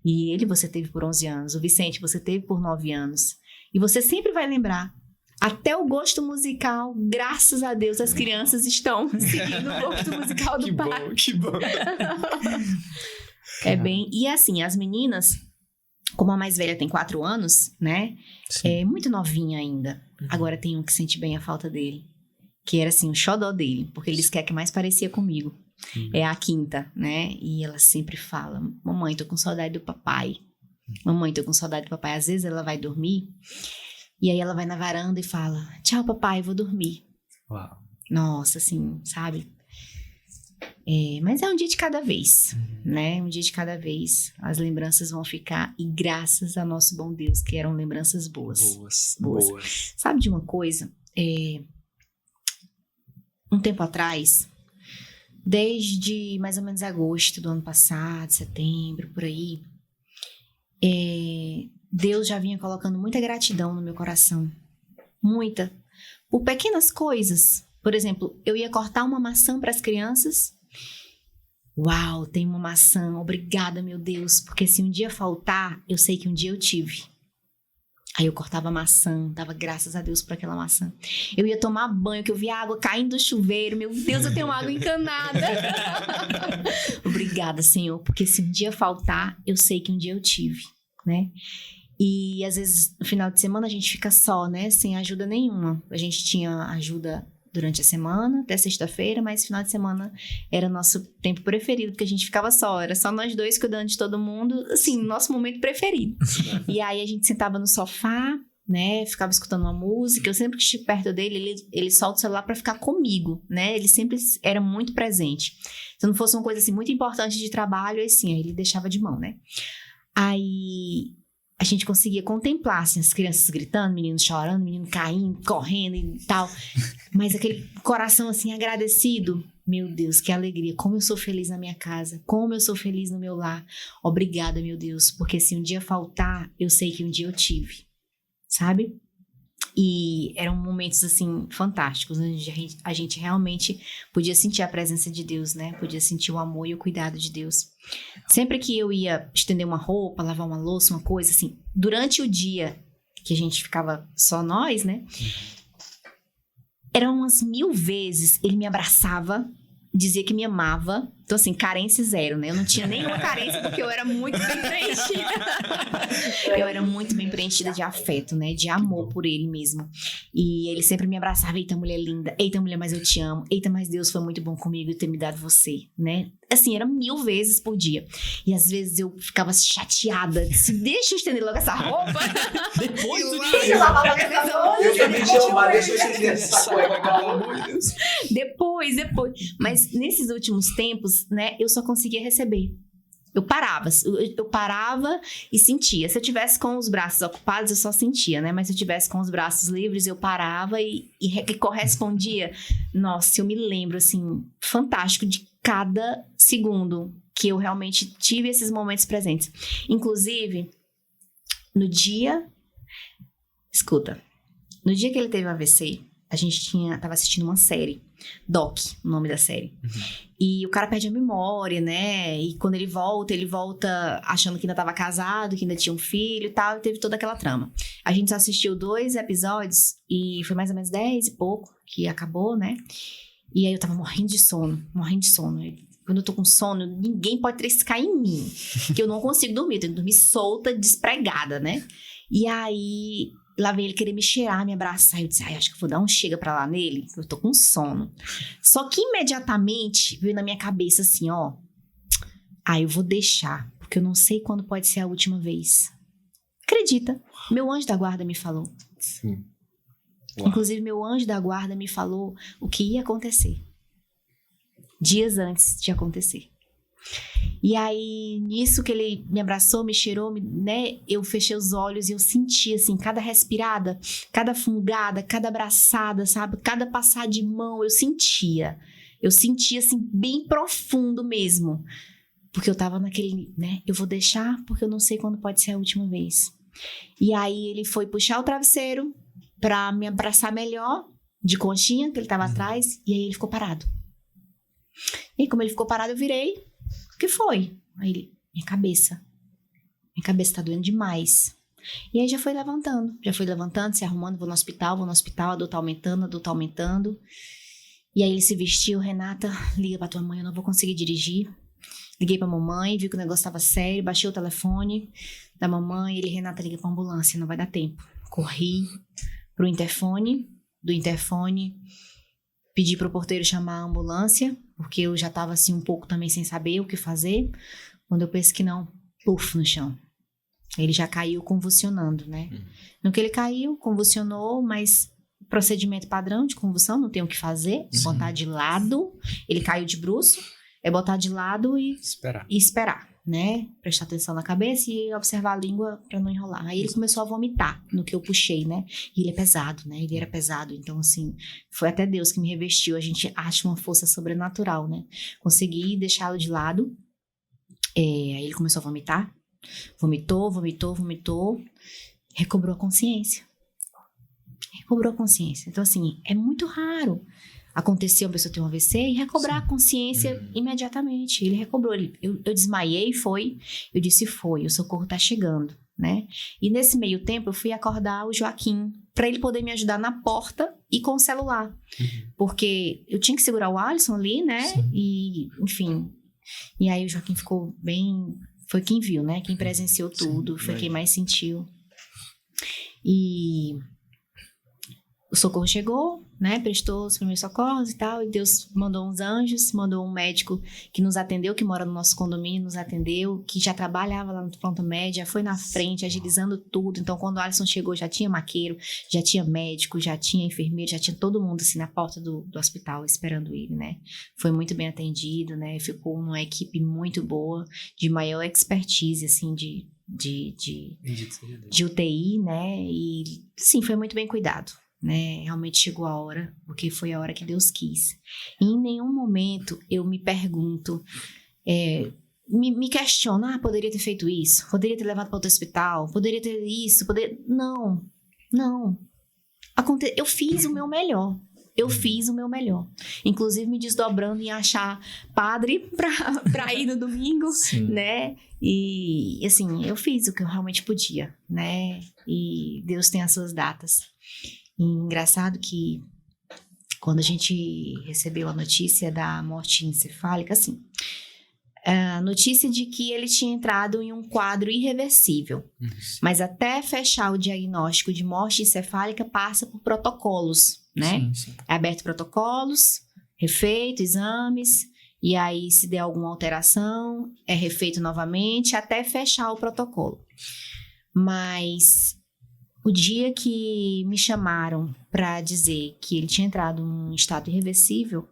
E ele você teve por 11 anos. O Vicente você teve por 9 anos. E você sempre vai lembrar. Até o gosto musical, graças a Deus, as crianças estão seguindo o gosto musical do pai. Que bom. É bem... E assim, as meninas, como a mais velha tem 4 anos, né? Sim. É muito novinha ainda. Agora tem um que sente bem a falta dele. Que era assim, o xodó dele. Porque eles querem que mais parecia comigo. É a Quinta, né? E ela sempre fala: mamãe, tô com saudade do papai. Mamãe, tô com saudade do papai. Às vezes ela vai dormir e aí ela vai na varanda e fala: tchau, papai, vou dormir. Uau. Nossa, assim, sabe? Mas é um dia de cada vez, né? Um dia de cada vez. As lembranças vão ficar, e graças a nosso bom Deus, que eram lembranças boas. Boas. Sabe de uma coisa? Um tempo atrás, desde mais ou menos agosto do ano passado, setembro, por aí, Deus já vinha colocando muita gratidão no meu coração. Muita. Por pequenas coisas. Por exemplo, eu ia cortar uma maçã para as crianças. Uau, tem uma maçã. Obrigada, meu Deus. Porque se um dia faltar, eu sei que um dia eu tive. Aí eu cortava a maçã, dava graças a Deus por aquela maçã. Eu ia tomar banho, que eu via água caindo do chuveiro. Meu Deus, eu tenho água encanada. Obrigada, Senhor, porque se um dia faltar, eu sei que um dia eu tive, né? E às vezes, no final de semana, a gente fica só, né? Sem ajuda nenhuma. A gente tinha ajuda durante a semana, até sexta-feira, mas final de semana era o nosso tempo preferido, porque a gente ficava só, era só nós dois cuidando de todo mundo, assim, nosso momento preferido. E aí a gente sentava no sofá, né, ficava escutando uma música. Eu sempre que estive perto dele, ele solta o celular pra ficar comigo, né, ele sempre era muito presente. Se não fosse uma coisa assim muito importante de trabalho, assim, aí ele deixava de mão, né. Aí a gente conseguia contemplar, assim, as crianças gritando, meninos chorando, menino caindo, correndo e tal. Mas aquele coração, assim, agradecido. Meu Deus, que alegria. Como eu sou feliz na minha casa. Como eu sou feliz no meu lar. Obrigada, meu Deus. Porque se um dia faltar, eu sei que um dia eu tive. Sabe? E eram momentos, assim, fantásticos, onde a gente realmente podia sentir a presença de Deus, né? Podia sentir o amor e o cuidado de Deus. Sempre que eu ia estender uma roupa, lavar uma louça, uma coisa, assim, durante o dia que a gente ficava só nós, né? Eram umas 1000 vezes, ele me abraçava, dizia que me amava. Então, assim, carência zero, né? Eu não tinha nenhuma carência porque eu era muito bem preenchida. Eu era muito bem preenchida de afeto, né? De amor por ele mesmo. E ele sempre me abraçava. Eita, mulher linda. Eita, mulher, mas eu te amo. Eita, mas Deus foi muito bom comigo e ter me dado você, né? Assim, era 1000 vezes por dia. E às vezes eu ficava chateada. Deixa eu estender logo essa roupa. Depois do Deixa eu lavar logo essa roupa. Eu também te amo, deixa eu estender essa cueca, pelo amor de Deus. Depois. Mas nesses últimos tempos, né, eu só conseguia receber. Eu parava e sentia. Se eu tivesse com os braços ocupados, eu só sentia, né? Mas se eu tivesse com os braços livres, eu parava e correspondia. Nossa, eu me lembro, assim, fantástico de cada segundo que eu realmente tive esses momentos presentes. Inclusive, no dia que ele teve um AVC, a gente tava assistindo uma série, Doc, o nome da série. E o cara perde a memória, né? E quando ele volta achando que ainda tava casado, que ainda tinha um filho e tal, e teve toda aquela trama. A gente só assistiu 2 episódios e foi mais ou menos 10 e pouco que acabou, né? E aí eu tava morrendo de sono. Quando eu tô com sono, ninguém pode triscar em mim, que eu não consigo dormir, eu tenho que dormir solta, despregada, né? E aí, lá veio ele querer me cheirar, me abraçar. Eu disse, acho que eu vou dar um chega pra lá nele, eu tô com sono. Só que imediatamente veio na minha cabeça assim, ó. Eu vou deixar, porque eu não sei quando pode ser a última vez. Acredita? Meu anjo da guarda me falou. Sim. Uau. Inclusive, meu anjo da guarda me falou o que ia acontecer. Dias antes de acontecer. E aí, nisso que ele me abraçou, me cheirou, né? Eu fechei os olhos e eu senti, assim, cada respirada, cada fungada, cada abraçada, sabe? Cada passar de mão, eu sentia. Eu sentia, assim, bem profundo mesmo. Porque eu tava naquele, né? Eu vou deixar porque eu não sei quando pode ser a última vez. E aí, ele foi puxar o travesseiro pra me abraçar melhor, de conchinha, que ele tava atrás. E aí, ele ficou parado. E como ele ficou parado, eu virei. O que foi? Aí ele, minha cabeça tá doendo demais. E aí já foi levantando, se arrumando, vou no hospital, a dor tá aumentando. E aí ele se vestiu, Renata, liga pra tua mãe, eu não vou conseguir dirigir. Liguei pra mamãe, vi que o negócio tava sério, baixei o telefone da mamãe, Renata, liga pra ambulância, não vai dar tempo. Corri pro interfone, do interfone, pedi pro porteiro chamar a ambulância, porque eu já tava assim um pouco também sem saber o que fazer. Quando eu penso que não, puf, no chão. Ele já caiu convulsionando, né? No que ele caiu, convulsionou, mas procedimento padrão de convulsão, não tem o que fazer, botar de lado. Ele caiu de bruço, é botar de lado e esperar, né? Prestar atenção na cabeça e observar a língua pra não enrolar. Aí ele começou a vomitar no que eu puxei, né? E ele é pesado, né? Ele era pesado. Então, assim, foi até Deus que me revestiu. A gente acha uma força sobrenatural, né? Consegui deixá-lo de lado. Aí ele começou a vomitar. Vomitou. Recobrou a consciência. Então, assim, é muito raro acontecer uma pessoa ter um AVC e recobrar a consciência imediatamente. Ele recobrou. Eu desmaiei, eu disse, o socorro tá chegando, né? E nesse meio tempo, eu fui acordar o Joaquim para ele poder me ajudar na porta e com o celular. Porque eu tinha que segurar o Alisson ali, né? Sim. E, enfim. E aí o Joaquim ficou bem... Foi quem viu, né? Quem presenciou tudo. Foi quem mais sentiu. E... o socorro chegou, né? Prestou os primeiros socorros e tal. E Deus mandou uns anjos, mandou um médico que nos atendeu, que mora no nosso condomínio, nos atendeu, que já trabalhava lá no pronto médio, já foi na frente, agilizando tudo. Então, quando o Alisson chegou, já tinha maqueiro, já tinha médico, já tinha enfermeiro, já tinha todo mundo, assim, na porta do hospital esperando ele, né? Foi muito bem atendido, né? Ficou uma equipe muito boa, de maior expertise, assim, de UTI, né? E, sim, foi muito bem cuidado, né? Realmente chegou a hora, porque foi a hora que Deus quis. E em nenhum momento eu me pergunto, me questiono, poderia ter feito isso, poderia ter levado para outro hospital, poderia ter isso, Não. Eu fiz o meu melhor. Inclusive me desdobrando em achar padre pra ir no domingo, né? E, assim, eu fiz o que eu realmente podia, né? E Deus tem as suas datas. E engraçado que quando a gente recebeu a notícia da morte encefálica, assim, a notícia de que ele tinha entrado em um quadro irreversível. Mas até fechar o diagnóstico de morte encefálica passa por protocolos, né? Sim. É aberto protocolos, refeito, exames, e aí se der alguma alteração, é refeito novamente até fechar o protocolo. Mas o dia que me chamaram para dizer que ele tinha entrado em um estado irreversível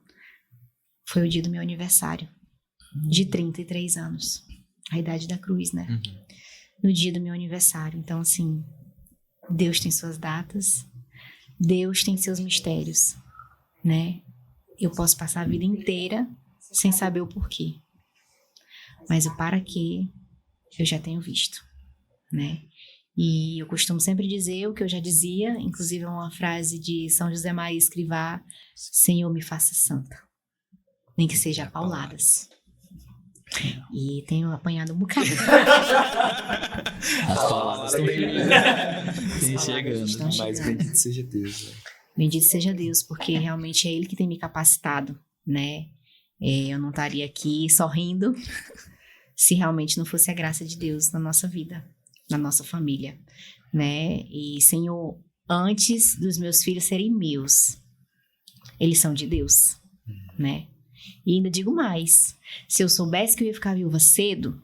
foi o dia do meu aniversário, de 33 anos. A idade da cruz, né? No dia do meu aniversário. Então, assim, Deus tem suas datas, Deus tem seus mistérios, né? Eu posso passar a vida inteira sem saber o porquê. Mas o para quê, eu já tenho visto, né? E eu costumo sempre dizer o que eu já dizia, inclusive é uma frase de São José Maria Escrivá: Senhor, me faça santa, nem que seja a pauladas. E tenho apanhado um bocado. As palavras estão chegando. Mas bendito seja Deus, né? Bendito seja Deus, porque realmente é Ele que tem me capacitado, né? Eu não estaria aqui sorrindo se realmente não fosse a graça de Deus na nossa vida, na nossa família, né? E, Senhor, antes dos meus filhos serem meus, eles são de Deus, né? E ainda digo mais, se eu soubesse que eu ia ficar viúva cedo,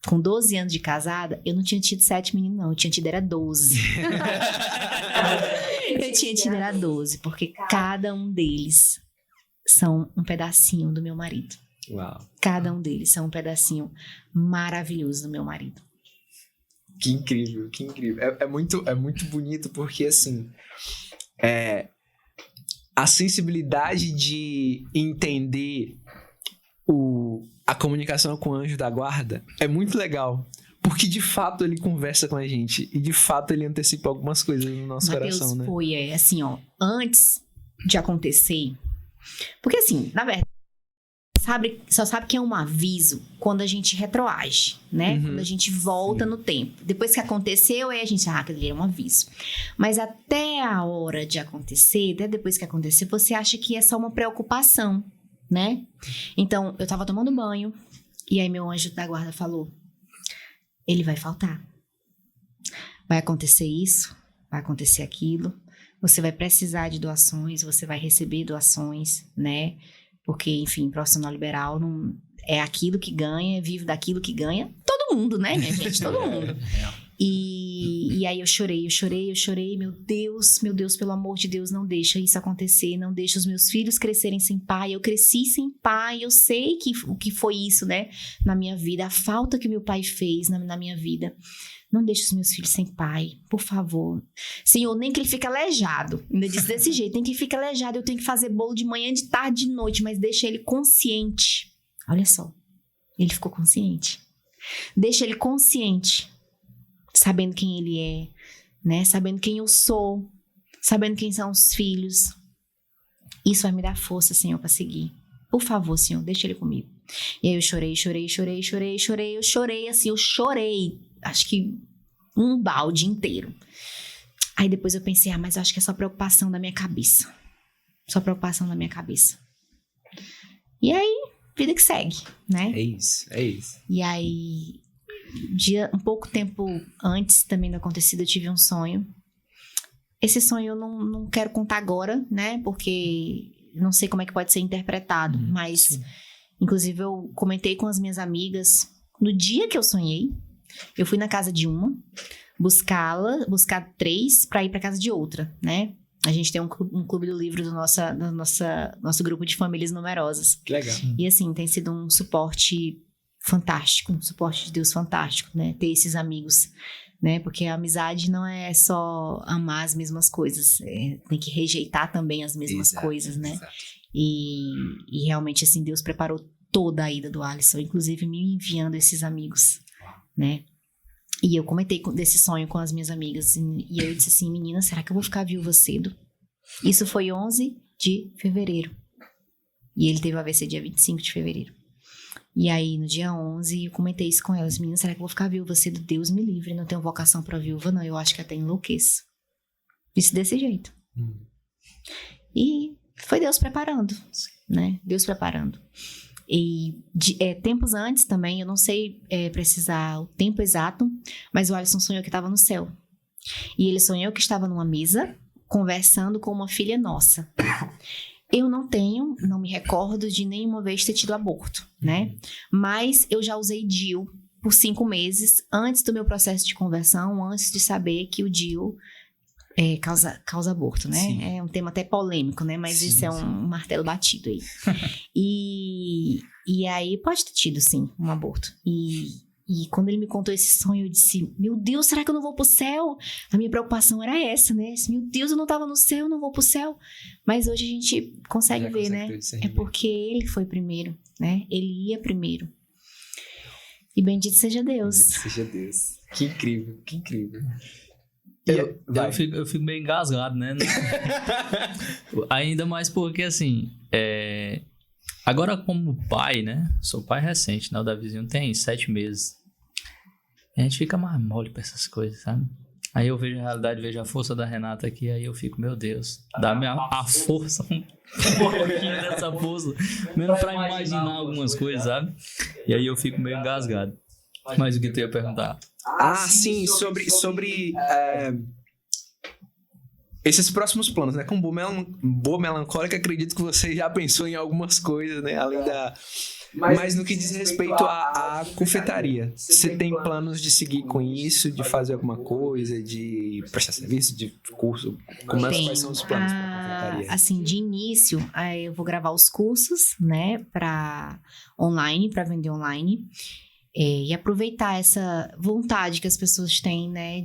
com 12 anos de casada, eu não tinha tido 7 meninos, não. Eu tinha tido era 12. Eu tinha tido era 12, porque cada um deles são um pedacinho do meu marido. Uau. Cada um deles são um pedacinho maravilhoso do meu marido. Que incrível, que incrível. É muito bonito porque, assim, a sensibilidade de entender a comunicação com o anjo da guarda é muito legal. Porque, de fato, ele conversa com a gente. E, de fato, ele antecipa algumas coisas no nosso coração, né? Foi, assim, ó, antes de acontecer... Porque, assim, na verdade, só sabe que é um aviso quando a gente retroage, né? Quando a gente volta no tempo. Depois que aconteceu, aí a gente... aquele é um aviso. Mas até a hora de acontecer, até depois que acontecer, você acha que é só uma preocupação, né? Então, eu tava tomando banho, e aí meu anjo da guarda falou: ele vai faltar. Vai acontecer isso, vai acontecer aquilo. Você vai precisar de doações, você vai receber doações, né? Porque, enfim, profissional liberal não é aquilo que ganha, vive daquilo que ganha. Todo mundo, né, minha gente? Todo mundo. E aí eu chorei. Meu Deus, pelo amor de Deus, não deixa isso acontecer. Não deixa os meus filhos crescerem sem pai. Eu cresci sem pai. Eu sei o que foi isso, né? Na minha vida. A falta que meu pai fez na minha vida. Não deixe os meus filhos sem pai, por favor. Senhor, nem que ele fique aleijado. Ainda disse desse jeito, nem que ele fique aleijado. Eu tenho que fazer bolo de manhã, de tarde, de noite, mas deixa ele consciente. Olha só, ele ficou consciente. Deixa ele consciente, sabendo quem ele é, né? Sabendo quem eu sou, sabendo quem são os filhos. Isso vai me dar força, Senhor, para seguir. Por favor, Senhor, deixa ele comigo. E aí eu chorei. Eu chorei. Acho que um balde inteiro. Aí depois eu pensei, mas eu acho que é só preocupação da minha cabeça. E aí, vida que segue, né? É isso. E aí, um pouco tempo antes também do acontecido, eu tive um sonho. esse sonho eu não quero contar agora, né? Porque não sei como é que pode ser interpretado. Mas, sim. inclusive, eu comentei com as minhas amigas. No dia que eu sonhei, eu fui na casa de uma, buscar 3 para ir para casa de outra, né? A gente tem um clube do livro do nosso grupo de famílias numerosas. Que legal. E assim, tem sido um suporte fantástico, um suporte de Deus fantástico, né? Ter esses amigos, né? Porque a amizade não é só amar as mesmas coisas, tem que rejeitar também as mesmas coisas, né? Exato. E realmente, assim, Deus preparou toda a ida do Alisson, inclusive me enviando esses amigos, né? E eu comentei desse sonho com as minhas amigas. E eu disse assim, menina, será que eu vou ficar viúva cedo? Isso foi 11 de fevereiro. E ele teve o AVC dia 25 de fevereiro. E aí, no dia 11, eu comentei isso com elas. Menina, será que eu vou ficar viúva cedo? Deus me livre, não tenho vocação pra viúva, não. Eu acho que até enlouqueço. Disse desse jeito. E foi Deus preparando, né? Deus preparando. E tempos antes também, eu não sei precisar o tempo exato, mas o Alisson sonhou que estava no céu. E ele sonhou que estava numa mesa, conversando com uma filha nossa. Eu não me recordo de nenhuma vez ter tido aborto, né? Mas eu já usei DIU por 5 meses, antes do meu processo de conversão, antes de saber que o DIU causa aborto, né? Sim. É um tema até polêmico, né? Mas isso é um martelo batido aí. E aí pode ter tido, sim, um aborto. E quando ele me contou esse sonho, eu disse, meu Deus, será que eu não vou pro céu? A minha preocupação era essa, né? Meu Deus, eu não tava no céu, eu não vou pro céu. Mas hoje a gente consegue ver, né? É porque ele foi primeiro, né? Ele ia primeiro. E bendito seja Deus. Bendito seja Deus. Que incrível, que incrível. Eu fico meio engasgado, né? Ainda mais porque, assim, agora como pai, né? Sou pai recente, né? O Davizinho tem 7 meses. A gente fica mais mole pra essas coisas, sabe? Aí eu vejo a realidade, vejo a força da Renata aqui, aí eu fico, meu Deus, dá-me a força, um pouquinho dessa força, mesmo pra imaginar algumas coisas, sabe? E aí eu fico meio engasgado. Mas o que tu ia perguntar? Sim, sobre esses próximos planos, né? Com Boa Melancólica, acredito que você já pensou em algumas coisas, né? Além da... Mas no que diz respeito à confeitaria, você tem planos de seguir com isso, de fazer alguma coisa, de prestar serviço, de curso? Quais são os planos para a confeitaria? Assim, de início, eu vou gravar os cursos, né? Para vender online. E aproveitar essa vontade que as pessoas têm, né,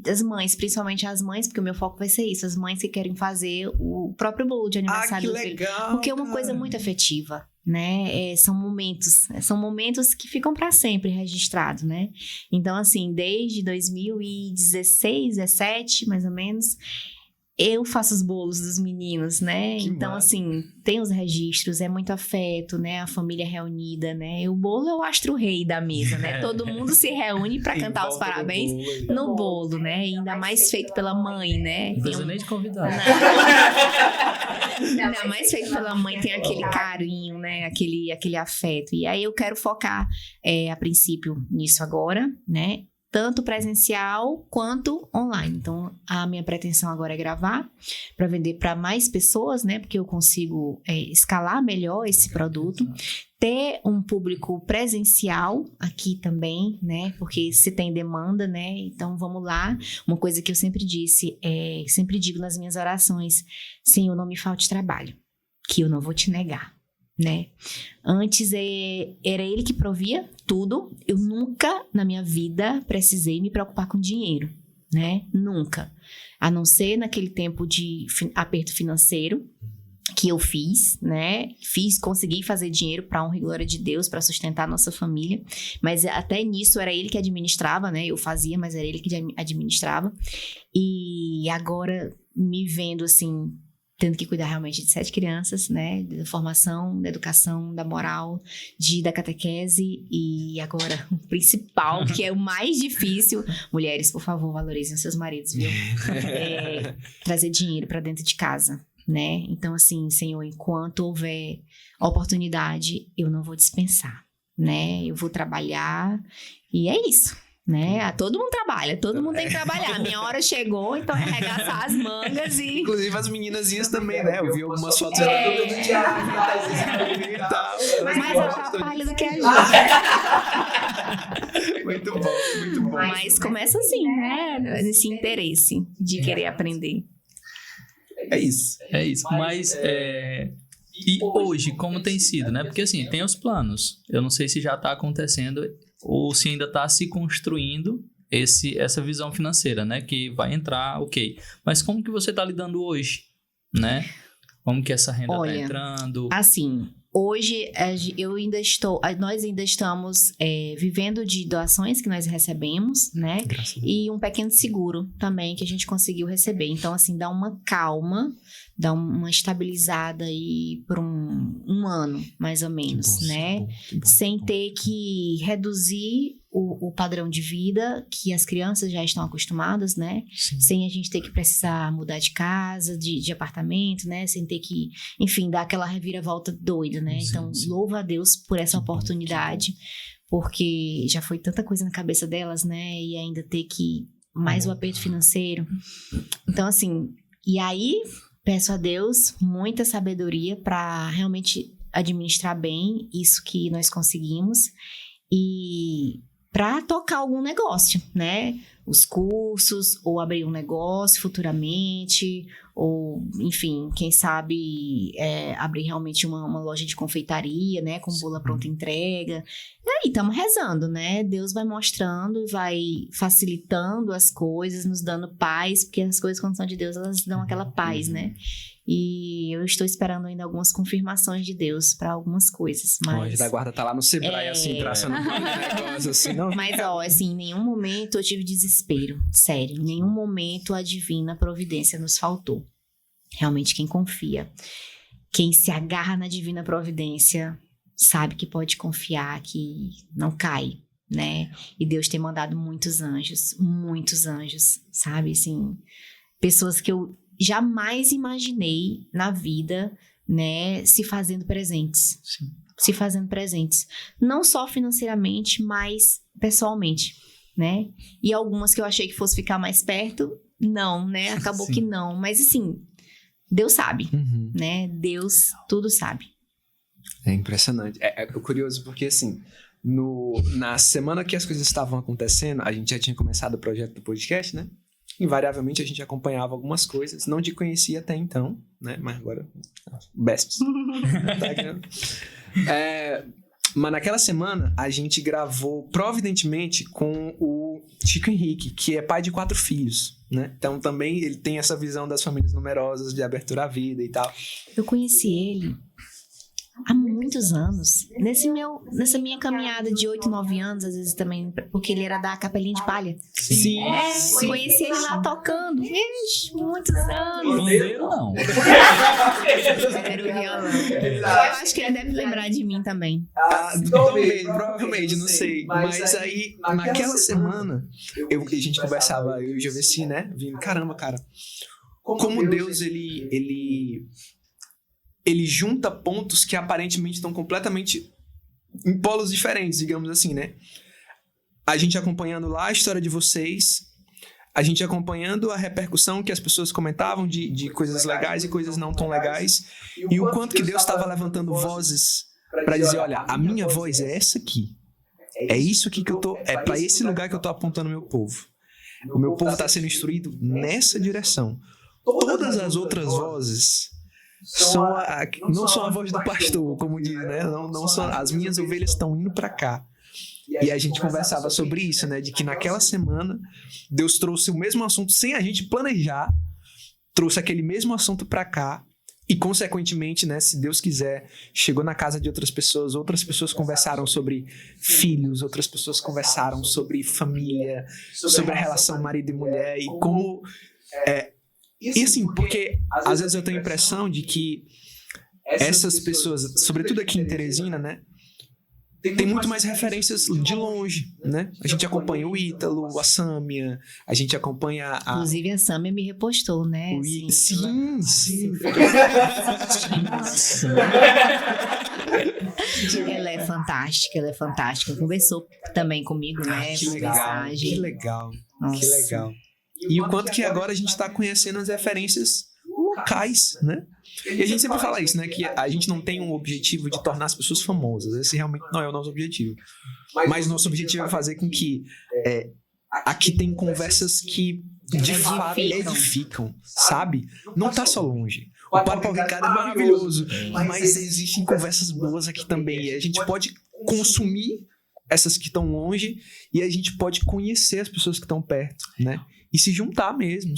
das mães, principalmente as mães, porque o meu foco vai ser isso, as mães que querem fazer o próprio bolo de aniversário do filho. Legal, porque é uma coisa muito afetiva, né, são momentos que ficam para sempre registrados, né, então assim, desde 2016, 17, mais ou menos, eu faço os bolos dos meninos, né? Que então, massa. assim, tem os registros, é muito afeto, né? A família reunida, né? O bolo é o astro-rei da mesa, né? Todo mundo se reúne pra cantar os parabéns no bolo, né? E ainda mais feito pela mãe, né? Não precisa nem te convidar. Ainda mais feito pela mãe, tem aquele carinho, né? Aquele afeto. E aí eu quero focar, a princípio, nisso agora, né? Tanto presencial quanto online. Então, a minha pretensão agora é gravar para vender para mais pessoas, né? Porque eu consigo escalar melhor esse produto. Ter um público presencial aqui também, né? Porque se tem demanda, né? Então, vamos lá. Uma coisa que eu sempre sempre digo nas minhas orações: Senhor, não me falte trabalho, que eu não vou te negar. Né? Antes era ele que provia tudo. Eu nunca na minha vida precisei me preocupar com dinheiro, né? Nunca. A não ser naquele tempo de aperto financeiro que eu fiz, né? Consegui fazer dinheiro para honra e glória de Deus, para sustentar a nossa família. Mas até nisso era ele que administrava, né? Eu fazia, mas era ele que administrava. E agora me vendo assim, tendo que cuidar realmente de 7 crianças, né? Da formação, da educação, da moral, da catequese. E agora, o principal, que é o mais difícil. Mulheres, por favor, valorizem os seus maridos, viu? Trazer dinheiro para dentro de casa, né? Então, assim, Senhor, enquanto houver oportunidade, eu não vou dispensar, né? Eu vou trabalhar. E é isso. né? Todo mundo trabalha, todo mundo tem que trabalhar. A minha hora chegou, então é arregaçar as mangas e... Inclusive as meninazinhas também, né? Eu vi algumas fotos É. e tal. Mais atrapalha do que a gente. Muito bom, muito bom. Mas começa assim, né? Nesse interesse de querer aprender. É isso. É isso. Mas, e hoje, como tem sido, né? Porque assim, tem os planos. Eu não sei se já está acontecendo ou se ainda está se construindo essa visão financeira, né? Que vai entrar, ok. Mas como que você está lidando hoje, né? Como que essa renda está entrando? Assim, hoje nós ainda estamos vivendo de doações que nós recebemos, né? E um pequeno seguro também que a gente conseguiu receber. Então, assim, dá uma calma, dá uma estabilizada aí por um ano, mais ou menos, né? Que bom. Sem ter que reduzir o padrão de vida que as crianças já estão acostumadas, né? Sim. Sem a gente ter que precisar mudar de casa, de apartamento, né? Sem ter que, enfim, dar aquela reviravolta doida, né? Sim, Então, sim. louva a Deus por essa Que bom, oportunidade, porque já foi tanta coisa na cabeça delas, né? E ainda ter que mais o aperto financeiro. Então, assim, e aí peço a Deus muita sabedoria para realmente administrar bem isso que nós conseguimos e para tocar algum negócio, né? Os cursos, ou abrir um negócio futuramente, ou, enfim, quem sabe abrir realmente uma loja de confeitaria, né? Com bula pronta entrega. E aí, estamos rezando, né? Deus vai mostrando, vai facilitando as coisas, nos dando paz, porque as coisas, quando são de Deus, elas dão aquela paz, né? E eu estou esperando ainda algumas confirmações de Deus para algumas coisas. O Mas... anjo da guarda tá lá no Sebrae, assim, traçando um negócio assim, não? Mas, assim, em nenhum momento eu tive desespero. Sério, em nenhum momento a divina providência nos faltou. Realmente, quem confia, quem se agarra na divina providência, sabe que pode confiar, que não cai, né? E Deus tem mandado muitos anjos, sabe? Assim, pessoas que eu jamais imaginei na vida, né? Se fazendo presentes. Sim. Se fazendo presentes. Não só financeiramente, mas pessoalmente, né? E algumas que eu achei que fosse ficar mais perto, não, né? Acabou Sim. que não. Mas assim, Deus sabe, Uhum. né? Deus tudo sabe. É impressionante. É curioso porque, assim, na semana que as coisas estavam acontecendo, a gente já tinha começado o projeto do podcast, né? Invariavelmente a gente acompanhava algumas coisas, não te conhecia até então, né? Mas agora, best. Mas naquela semana a gente gravou providentemente com o Chico Henrique, que é pai de 4 filhos, né? Então também ele tem essa visão das famílias numerosas, de abertura à vida e tal. Eu conheci ele há muitos anos. Nessa minha caminhada de 8, 9 anos, às vezes também, porque ele era da Capelinha de Palha. Sim. Conheci ele lá tocando. Ixi, muitos anos. Pandeiro não. Era o violão. Eu acho que ele deve lembrar de mim também. Talvez, provavelmente, não sei. Mas aí, naquela semana, a gente conversava, eu e o Joveci, né? Vindo, caramba, cara, como Deus, ele junta pontos que aparentemente estão completamente em polos diferentes, digamos assim, né? A gente acompanhando lá a história de vocês, a gente acompanhando a repercussão que as pessoas comentavam de coisas legais e coisas não tão legais, e o quanto que Deus estava levantando vozes para dizer, olha, a minha voz é essa aqui. É isso aqui que eu tô, é para esse lugar que eu tô apontando o meu povo. O meu povo está sendo instruído nessa direção. Todas as outras vozes não são a voz do pastor, como diz, né? Não são, as minhas ovelhas estão indo para cá. E a gente conversava sobre isso, né? De que naquela semana Deus trouxe o mesmo assunto sem a gente planejar, trouxe aquele mesmo assunto para cá e, consequentemente, né? Se Deus quiser, chegou na casa de outras pessoas conversaram sobre filhos, outras pessoas conversaram sobre família, sobre a relação marido e mulher e como... E assim, porque às vezes eu tenho a impressão de que essas pessoas, sobretudo aqui em Teresina, né, tem muito mais referências de longe, né? A gente acompanha o Ítalo, a Sâmia, a gente acompanha a... Inclusive, a Sâmia me repostou, né? Sim. Ela é fantástica. Conversou também comigo, né? Que Por legal, mensagem. que legal, Nossa. que legal. E o quanto que agora a gente tá conhecendo as referências locais, né? E a gente sempre fala isso, né? Que a gente não tem um objetivo de tornar as pessoas famosas. Esse realmente não é o nosso objetivo. Mas o nosso objetivo é fazer com que aqui tem conversas que de fato edificam, sabe? Não tá só longe. O Papo Ricardo é maravilhoso, mas existem conversas boas aqui também. E a gente pode consumir essas que estão longe e a gente pode conhecer as pessoas que estão perto, né? E se juntar mesmo,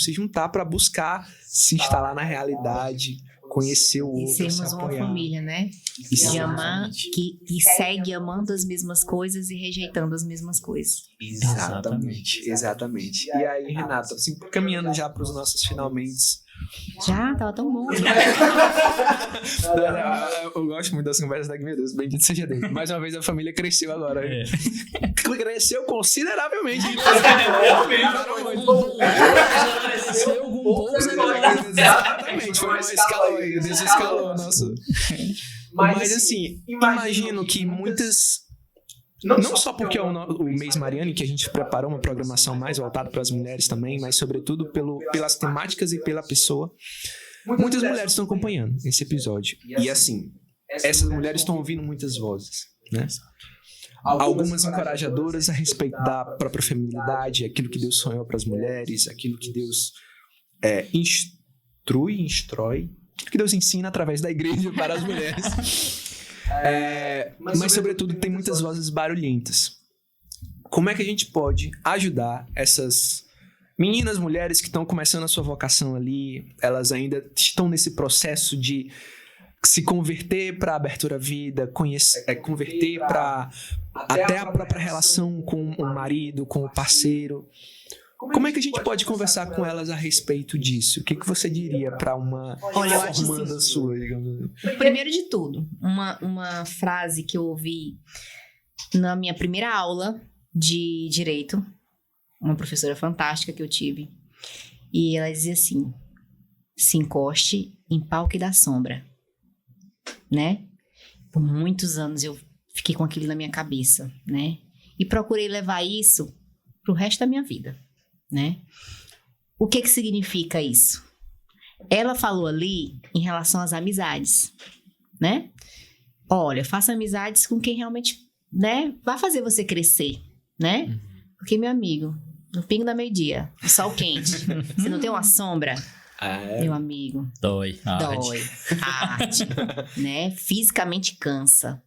para buscar se instalar na realidade, conhecer o outro, E sermos se uma apoiar. família, né? Isso. De amar, que segue amando as mesmas coisas e rejeitando as mesmas coisas. Exatamente. E aí, Renata, assim, caminhando já para os nossos finalmente. Já, tava tão bom. Eu gosto muito das conversas da meu Deus, bendito seja Deus. Mais uma vez a família cresceu agora. Cresceu consideravelmente. Cresceu com bolsa. Exatamente, foi uma escala aí, desescalou nosso. Mas assim, imagino que muitas. Não só porque é o mês Mariane, que a gente preparou uma programação mais voltada para as mulheres também, mas sobretudo pelas temáticas e pela pessoa. Muitas mulheres estão acompanhando esse episódio. E assim, essas mulheres estão ouvindo muitas vozes, né? Algumas encorajadoras a respeito da própria feminilidade, aquilo que Deus sonhou para as mulheres, aquilo que Deus instrui, aquilo que Deus ensina através da igreja para as mulheres. Mas sobretudo tem muitas vozes barulhentas. Como é que a gente pode ajudar essas meninas, mulheres que estão começando a sua vocação ali, elas ainda estão nesse processo de se converter para a abertura à vida, converter para até a própria relação com o marido, com o parceiro. Como é que a gente pode conversar com elas a respeito disso? O que você diria para uma formanda sua, digamos assim? Primeiro de tudo, uma frase que eu ouvi na minha primeira aula de Direito, uma professora fantástica que eu tive, e ela dizia assim: se encoste em pau que dá sombra, né? Por muitos anos eu fiquei com aquilo na minha cabeça, né? E procurei levar isso pro resto da minha vida, né? O que significa isso? Ela falou ali em relação às amizades, né? Olha, faça amizades com quem realmente, né, vai fazer você crescer, né? Porque, meu amigo, no pingo da meio-dia, o sol quente, você não tem uma sombra, meu amigo, Dói. arde, né? Fisicamente cansa,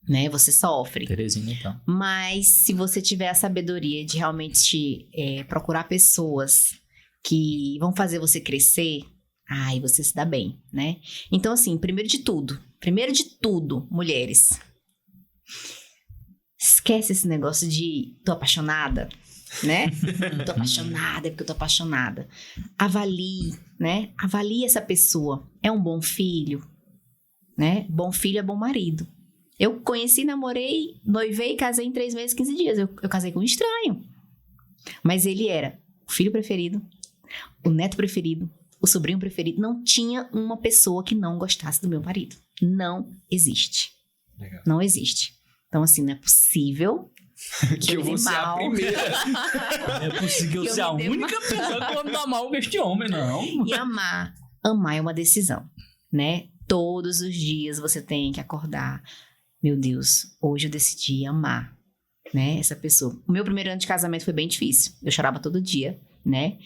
né? Você sofre. Terezinha, então. Mas se você tiver a sabedoria de realmente procurar pessoas que vão fazer você crescer, aí você se dá bem, né? Então, assim, primeiro de tudo, mulheres, esquece esse negócio de tô apaixonada, né? Tô apaixonada, é porque eu tô apaixonada. Avalie, né? Avalie essa pessoa. É um bom filho, né? Bom filho é bom marido. Eu conheci, namorei, noivei, casei em 3 meses, 15 dias. Eu casei com um estranho. Mas ele era o filho preferido, o neto preferido, o sobrinho preferido. Não tinha uma pessoa que não gostasse do meu marido. Não existe. Legal. Não existe. Então, assim, não é possível que eu vou ser a primeira. É possível Eu ser a me dei única pessoa que vai me dar mal com este homem, não. E amar é uma decisão, né? Todos os dias você tem que acordar. Meu Deus, hoje eu decidi amar, né? Essa pessoa. O meu primeiro ano de casamento foi bem difícil. Eu chorava todo dia, né?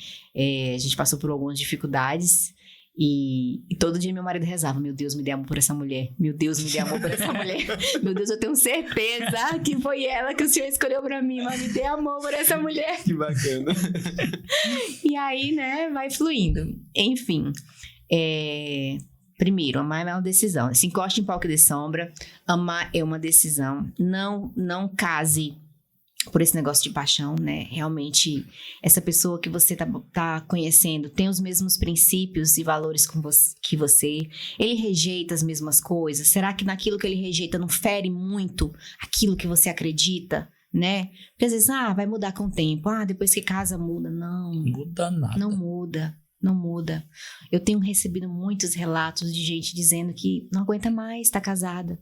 A gente passou por algumas dificuldades e todo dia meu marido rezava: meu Deus, me dê amor por essa mulher. Meu Deus, me dê amor por essa mulher. Meu Deus, eu tenho certeza que foi ela que o Senhor escolheu pra mim, mas me dê amor por essa mulher. Que bacana. E aí, né, vai fluindo. Enfim, primeiro, amar é uma decisão. Se encoste em pau que dê sombra. Amar é uma decisão. Não case por esse negócio de paixão, né? Realmente, essa pessoa que você tá conhecendo tem os mesmos princípios e valores que você. Ele rejeita as mesmas coisas. Será que naquilo que ele rejeita não fere muito aquilo que você acredita, né? Porque às vezes, vai mudar com o tempo. Depois que casa, muda. Não. Muda nada. Não muda. Não muda. Eu tenho recebido muitos relatos de gente dizendo que não aguenta mais estar casada.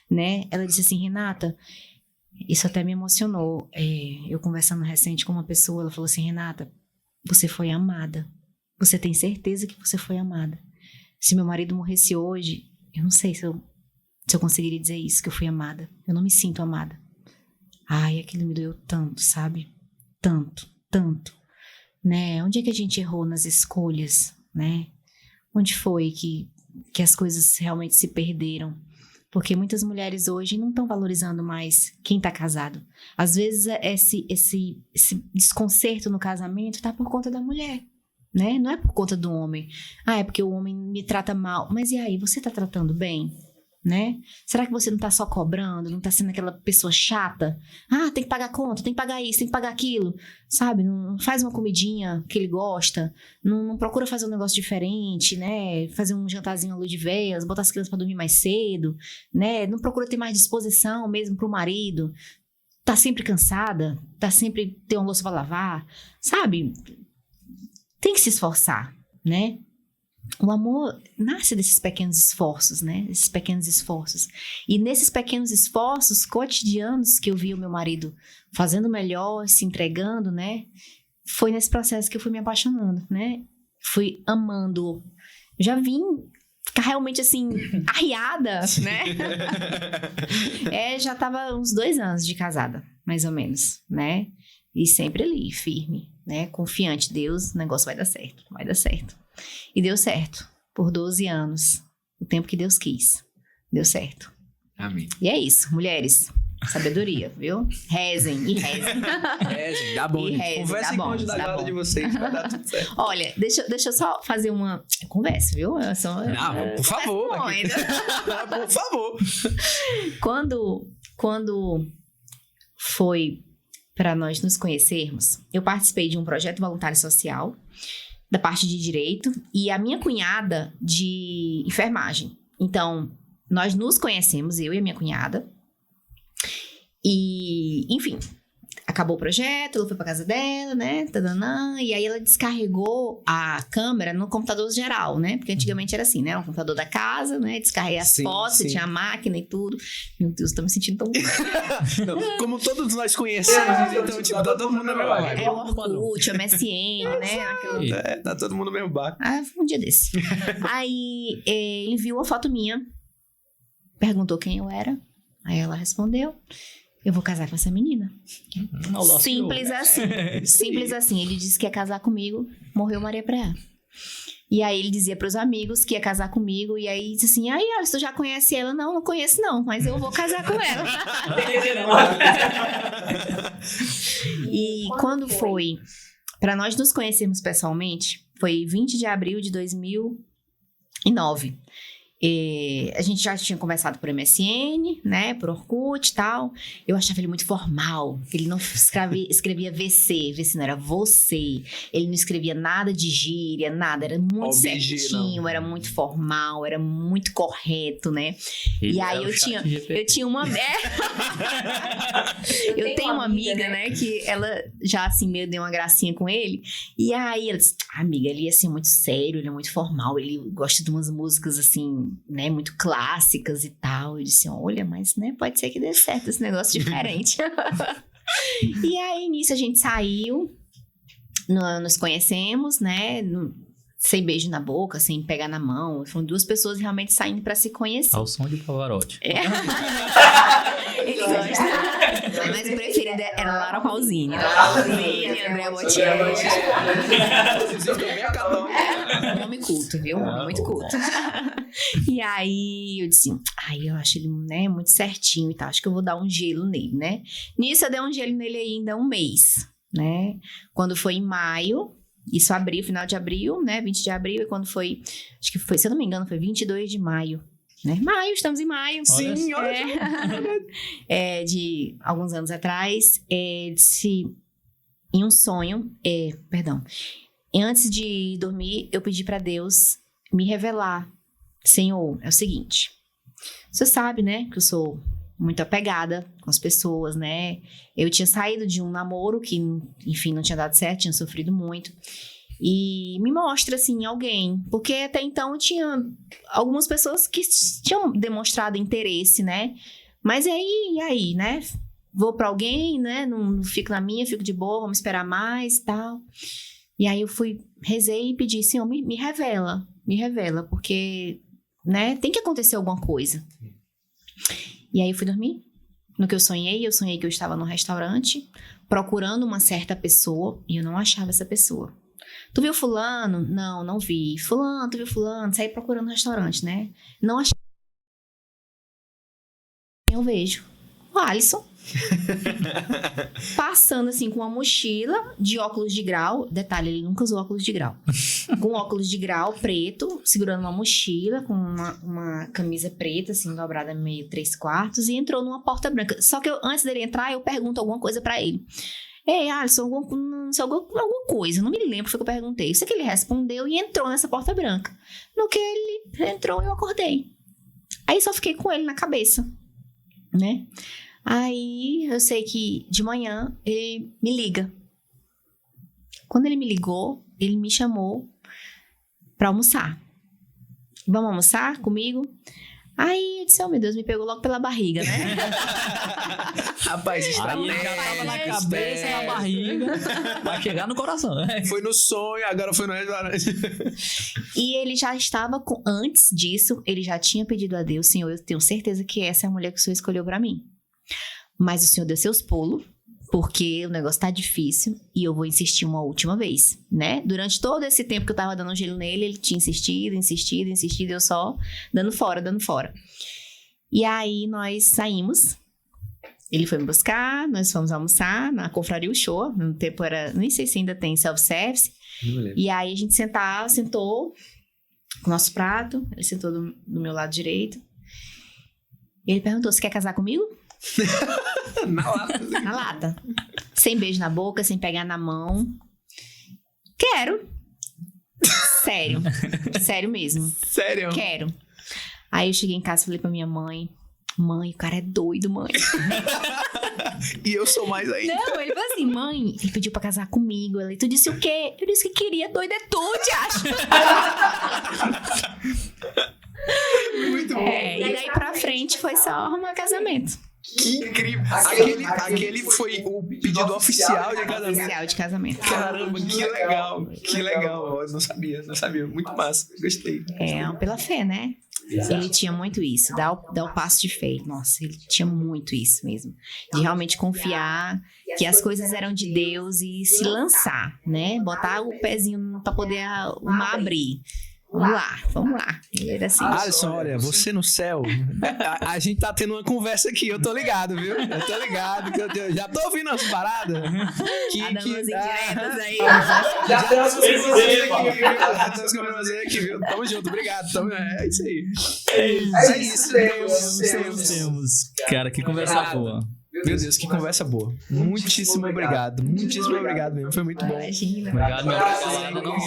né? Ela disse assim, Renata, isso até me emocionou. Eu conversando recente com uma pessoa, ela falou assim, Renata, você foi amada. Você tem certeza que você foi amada. Se meu marido morresse hoje, eu não sei se eu conseguiria dizer isso, que eu fui amada. Eu não me sinto amada. Ai, aquilo me doeu tanto, sabe? Tanto, tanto. Né? Onde é que a gente errou nas escolhas, né? Onde foi que as coisas realmente se perderam? Porque muitas mulheres hoje não estão valorizando mais quem está casado. Às vezes esse desconcerto no casamento está por conta da mulher, né? Não é por conta do homem. É porque o homem me trata mal. Mas e aí, você está tratando bem? Né? Será que você não tá só cobrando, não tá sendo aquela pessoa chata? Tem que pagar conta, tem que pagar isso, tem que pagar aquilo, sabe? Não faz uma comidinha que ele gosta, não procura fazer um negócio diferente, né? Fazer um jantarzinho à luz de velas, botar as crianças pra dormir mais cedo, né? Não procura ter mais disposição mesmo pro marido, tá sempre cansada, tá sempre tem uma louça pra lavar, sabe? Tem que se esforçar, né? O amor nasce desses pequenos esforços, né? Esses pequenos esforços. E nesses pequenos esforços cotidianos que eu vi o meu marido fazendo melhor, se entregando, né? Foi nesse processo que eu fui me apaixonando, né? Fui amando. Já vim ficar realmente assim, arriada, né? Já tava uns 2 anos de casada, mais ou menos, né? E sempre ali, firme, né? Confiante, Deus, o negócio vai dar certo, vai dar certo. E deu certo, por 12 anos, o tempo que Deus quis, deu certo. Amém. E é isso, mulheres, sabedoria, viu? Rezem, e rezem. Rezem, dá bom, gente. Conversem com o anjo da guarda de vocês, vai dar tudo certo. Olha, deixa eu só fazer uma conversa, viu? Por favor. Por favor. Quando foi para nós nos conhecermos, eu participei de um projeto voluntário social da parte de direito e a minha cunhada de enfermagem. Então, nós nos conhecemos, eu e a minha cunhada. E, enfim, acabou o projeto, ela foi pra casa dela, né? Tadanã, e aí ela descarregou a câmera no computador geral, né? Porque antigamente era assim, né? Um computador da casa, né? Descarreguei as fotos, tinha a máquina e tudo. Meu Deus, tô me sentindo tão... Não, como todos nós conhecemos, então, tipo, tá todo mundo no mesmo barco. É o Orkut, o MSN, né? Tá todo mundo no mesmo barco. Um dia desse. Aí, ele viu a foto minha, perguntou quem eu era, aí ela respondeu... Eu vou casar com essa menina. Simples assim. Simples assim. Ele disse que ia casar comigo, morreu Maria Preá. E aí ele dizia pros amigos que ia casar comigo. E aí disse assim, olha, tu já conhece ela? Não conheço não, mas eu vou casar com ela. E quando foi para nós nos conhecermos pessoalmente, foi 20 de abril de 2009. A gente já tinha conversado por MSN, né, por Orkut e tal. Eu achava ele muito formal. Ele não escrevia VC não era você. Ele não escrevia nada de gíria, nada. Era muito certinho, era muito formal, era muito correto, né? E aí eu tinha uma... eu tenho uma amiga, né, que ela já assim meio deu uma gracinha com ele. E aí ela disse, amiga, ele é assim muito sério, ele é muito formal, ele gosta de umas músicas assim, né, muito clássicas e tal. Eu disse, olha, mas, né, pode ser que dê certo esse negócio diferente. E aí, nisso, a gente saiu, nos conhecemos, né, sem beijo na boca, sem pegar na mão. Foram 2 pessoas realmente saindo pra se conhecer. Ao som de Pavarotti. Ele gosta. Mas o preferido era Laura Pausini. André Bocelli. Um homem culto, viu? Um homem muito culto. E aí, eu disse, eu acho ele, né, muito certinho e tal. Acho que eu vou dar um gelo nele, né? Nisso, eu dei um gelo nele ainda 1 mês, né? Quando foi em maio, isso abril, final de abril, né? 20 de abril. E quando foi, acho que foi, se eu não me engano, foi 22 de maio. Né? Maio, estamos em maio. Sim, de alguns anos atrás, em um sonho, antes de dormir, eu pedi para Deus me revelar. Senhor, é o seguinte, você sabe, né, que eu sou muito apegada com as pessoas, né? Eu tinha saído de um namoro que, enfim, não tinha dado certo, tinha sofrido muito. E me mostra, assim, alguém. Porque até então tinha algumas pessoas que tinham demonstrado interesse, né? Mas e aí, né? Vou pra alguém, né? Não fico na minha, fico de boa, vamos esperar mais e tal. E aí eu rezei e pedi, Senhor, me revela, porque, né? Tem que acontecer alguma coisa. E aí eu fui dormir. No que eu sonhei que eu estava num restaurante procurando uma certa pessoa e eu não achava essa pessoa. Tu viu fulano? Não vi. Fulano, tu viu fulano? Saí procurando no restaurante, né? Não achei. Eu vejo o Alisson passando assim com uma mochila de óculos de grau. Detalhe, ele nunca usou óculos de grau. Com óculos de grau preto, segurando uma mochila com uma camisa preta, assim, dobrada meio 3/4, e entrou numa porta branca. Só que antes dele entrar, eu pergunto alguma coisa pra ele. Ei, Alisson, alguma coisa, não me lembro o que eu perguntei. Isso que ele respondeu e entrou nessa porta branca. No que ele entrou, eu acordei. Aí só fiquei com ele na cabeça, né? Aí eu sei que de manhã ele me liga. Quando ele me ligou, ele me chamou pra almoçar. Vamos almoçar comigo? Aí eu disse, oh meu Deus, me pegou logo pela barriga, né? Rapaz, Aí ele já tava na cabeça, na barriga, vai chegar no coração. Foi no sonho, agora foi no restaurante. E ele já estava antes disso, ele já tinha pedido a Deus, Senhor, eu tenho certeza que essa é a mulher que o Senhor escolheu pra mim. Mas o Senhor deu seus pulos, porque o negócio tá difícil e eu vou insistir uma última vez, né? Durante todo esse tempo que eu tava dando gelo nele, ele tinha insistido, eu só dando fora. E aí nós saímos, ele foi me buscar, nós fomos almoçar na Confraria O Show, no tempo era, nem sei se ainda tem self-service. E aí a gente sentou com o nosso prato, ele sentou do meu lado direito. E ele perguntou, você quer casar comigo? Na lata. Sem beijo na boca, sem pegar na mão. Quero. Sério mesmo. Sério? Quero. Aí eu cheguei em casa e falei pra minha mãe, o cara é doido, mãe. E eu sou mais ainda. Não, ele falou assim, mãe, ele pediu pra casar comigo. Tu disse o quê? Eu disse que queria, doido é tu, te acho. Muito bom. E daí pra frente foi só arrumar casamento. Que incrível. Aquele foi o pedido oficial de casamento. Oficial de casamento. Caramba, que legal. Eu não sabia. Muito massa. Gostei. Pela fé, né? Ele tinha muito isso, dar o passo de fé. Nossa, ele tinha muito isso mesmo. De realmente confiar que as coisas eram de Deus e se lançar, né? Botar o pezinho pra poder o mar abrir. Vamos lá. Ele era assim. Alisson, olha, você no céu, a gente tá tendo uma conversa aqui, eu tô ligado, viu? Eu tô ligado, que eu já tô ouvindo as paradas. Umas indiretas aí. Já tem as coisas aqui, viu? Tamo junto, obrigado. É isso aí. É isso. Temos. Cara, que conversa boa. Meu Deus, que conversa boa. Muitíssimo obrigado mesmo. Foi muito bom. Imagina. Obrigado, meu palavra não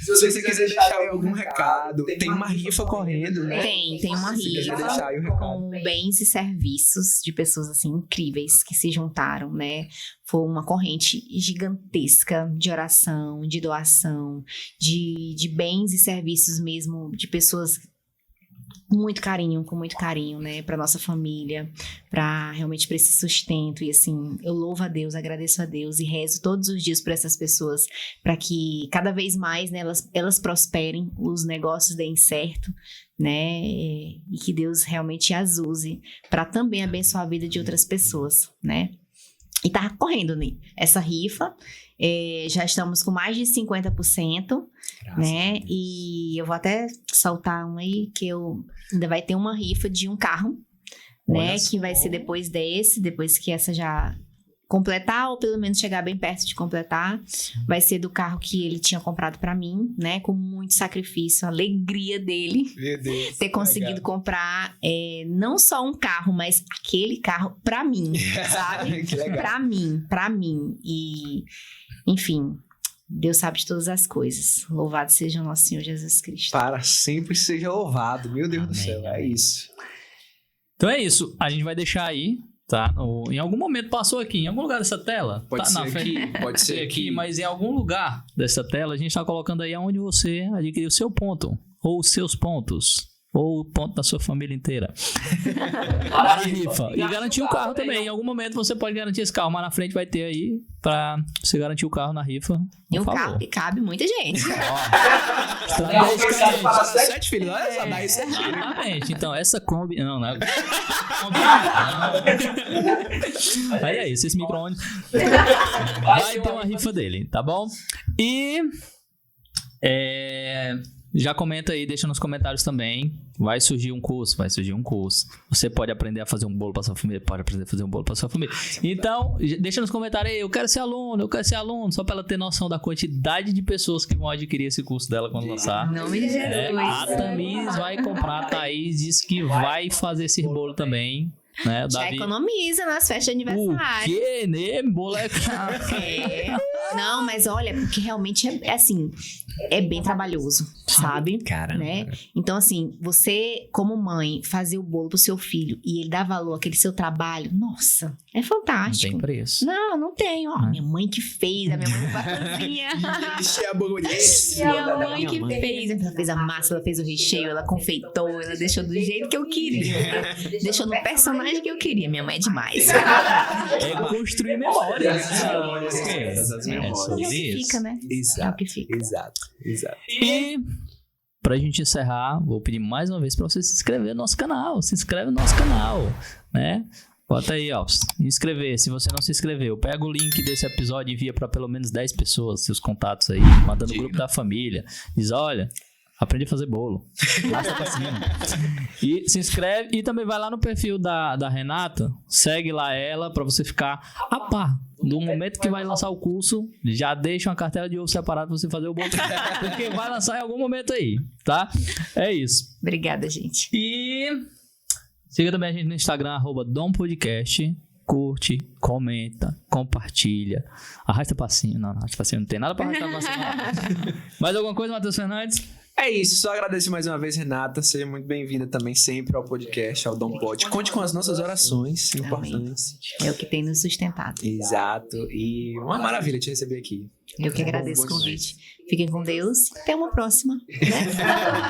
Se você quiser deixar algum recado, tem uma rifa correndo, né? Tem uma rifa com bens e serviços de pessoas assim incríveis que se juntaram, né? Foi uma corrente gigantesca de oração, de doação, de bens e serviços mesmo, de pessoas com muito carinho, né, pra nossa família, realmente pra esse sustento. E assim, eu louvo a Deus, agradeço a Deus e rezo todos os dias por essas pessoas, pra que cada vez mais, né, elas prosperem, os negócios deem certo, né, e que Deus realmente as use pra também abençoar a vida de outras pessoas, né. E tá correndo, né, essa rifa. Já estamos com mais de 50%, né? E eu vou até soltar um aí, que ainda vai ter uma rifa de um carro, né? Que vai ser depois que essa já completar, ou pelo menos chegar bem perto de completar. Vai ser do carro que ele tinha comprado pra mim, né? Com muito sacrifício, a alegria dele. Meu Deus, ter conseguido comprar não só um carro, mas aquele carro pra mim, sabe? Que legal. Pra mim. E, enfim, Deus sabe de todas as coisas. Louvado seja o nosso Senhor Jesus Cristo. Para sempre seja louvado. Meu Deus do céu, é isso. Então é isso. A gente vai deixar aí Tá? Em algum momento passou aqui, em algum lugar dessa tela. Pode tá ser na frente. aqui, pode ser aqui. Mas em algum lugar dessa tela, a gente tá colocando aí aonde você adquiriu o seu ponto. Ou os seus pontos. Ou o ponto da sua família inteira. Para a rifa. E garantir o carro também. Em algum momento você pode garantir esse carro, mas na frente vai ter aí pra você garantir o carro na rifa. E um carro que cabe muita gente. Para 7 filhos, olha só, dá isso. Exatamente. Então, essa Kombi... Não é... Aí é isso, esse micro-ondas vai ter uma rifa dele, tá bom? E... já comenta aí, deixa nos comentários também. Vai surgir um curso. Você pode aprender a fazer um bolo pra sua família. Então, deixa nos comentários aí. Eu quero ser aluno. Só pra ela ter noção da quantidade de pessoas que vão adquirir esse curso dela quando lançar. Em nome de Jesus. A Thamis vai comprar. A Thaís diz que vai fazer esse bolo também. Né? Já Davi... economiza nas festas de aniversário. O quê, né? Bolo é caro. Não, mas olha, porque realmente é assim, é bem trabalhoso, sabe? Cara, né? Então, assim, você, como mãe, fazer o bolo pro seu filho e ele dar valor àquele seu trabalho, nossa, é fantástico. Não tem preço. Não tem. Ó, minha mãe que fez, a minha mãe faz cozinha. Isso é a burguesa. Minha mãe que fez. Ela fez a massa, ela fez o recheio, ela confeitou, ela deixou do jeito que eu queria. Deixou no personagem que eu queria. Minha mãe é demais. É construir memórias. É o que fica, né? Exato. É o que fica. Exato. E pra gente encerrar, vou pedir mais uma vez pra você se inscrever no nosso canal. Se inscreve no nosso canal, né? Bota aí, ó, inscrever. Se você não se inscreveu, pega o link desse episódio e envia pra pelo menos 10 pessoas, seus contatos aí, manda no grupo da família. Diz, olha, aprendi a fazer bolo. Basta pra cima. E se inscreve e também vai lá no perfil da Renata, segue lá ela pra você ficar a par. Do momento que vai lançar o curso, já deixa uma cartela de ovo separada pra você fazer o bolo. Porque vai lançar em algum momento aí, tá? É isso. Obrigada, gente. E siga também a gente no Instagram, @dompodcast. Curte, comenta, compartilha. Arrasta pra cima. Não, arrasta pra cima. Não tem nada pra arrastar pra cima. Mais alguma coisa, Matheus Fernandes? É isso, só agradeço mais uma vez, Renata. Seja muito bem-vinda também sempre ao podcast, ao Dom Pod. Conte com as nossas orações importantes. É o que tem nos sustentado. Exato. E uma maravilha te receber aqui. Eu que agradeço o convite. Fiquem com Deus. Até uma próxima. Né?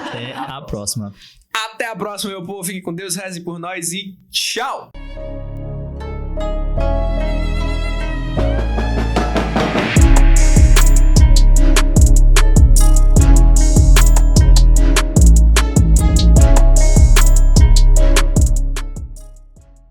Até a próxima. Até a próxima, meu povo. Fiquem com Deus, reze por nós e tchau!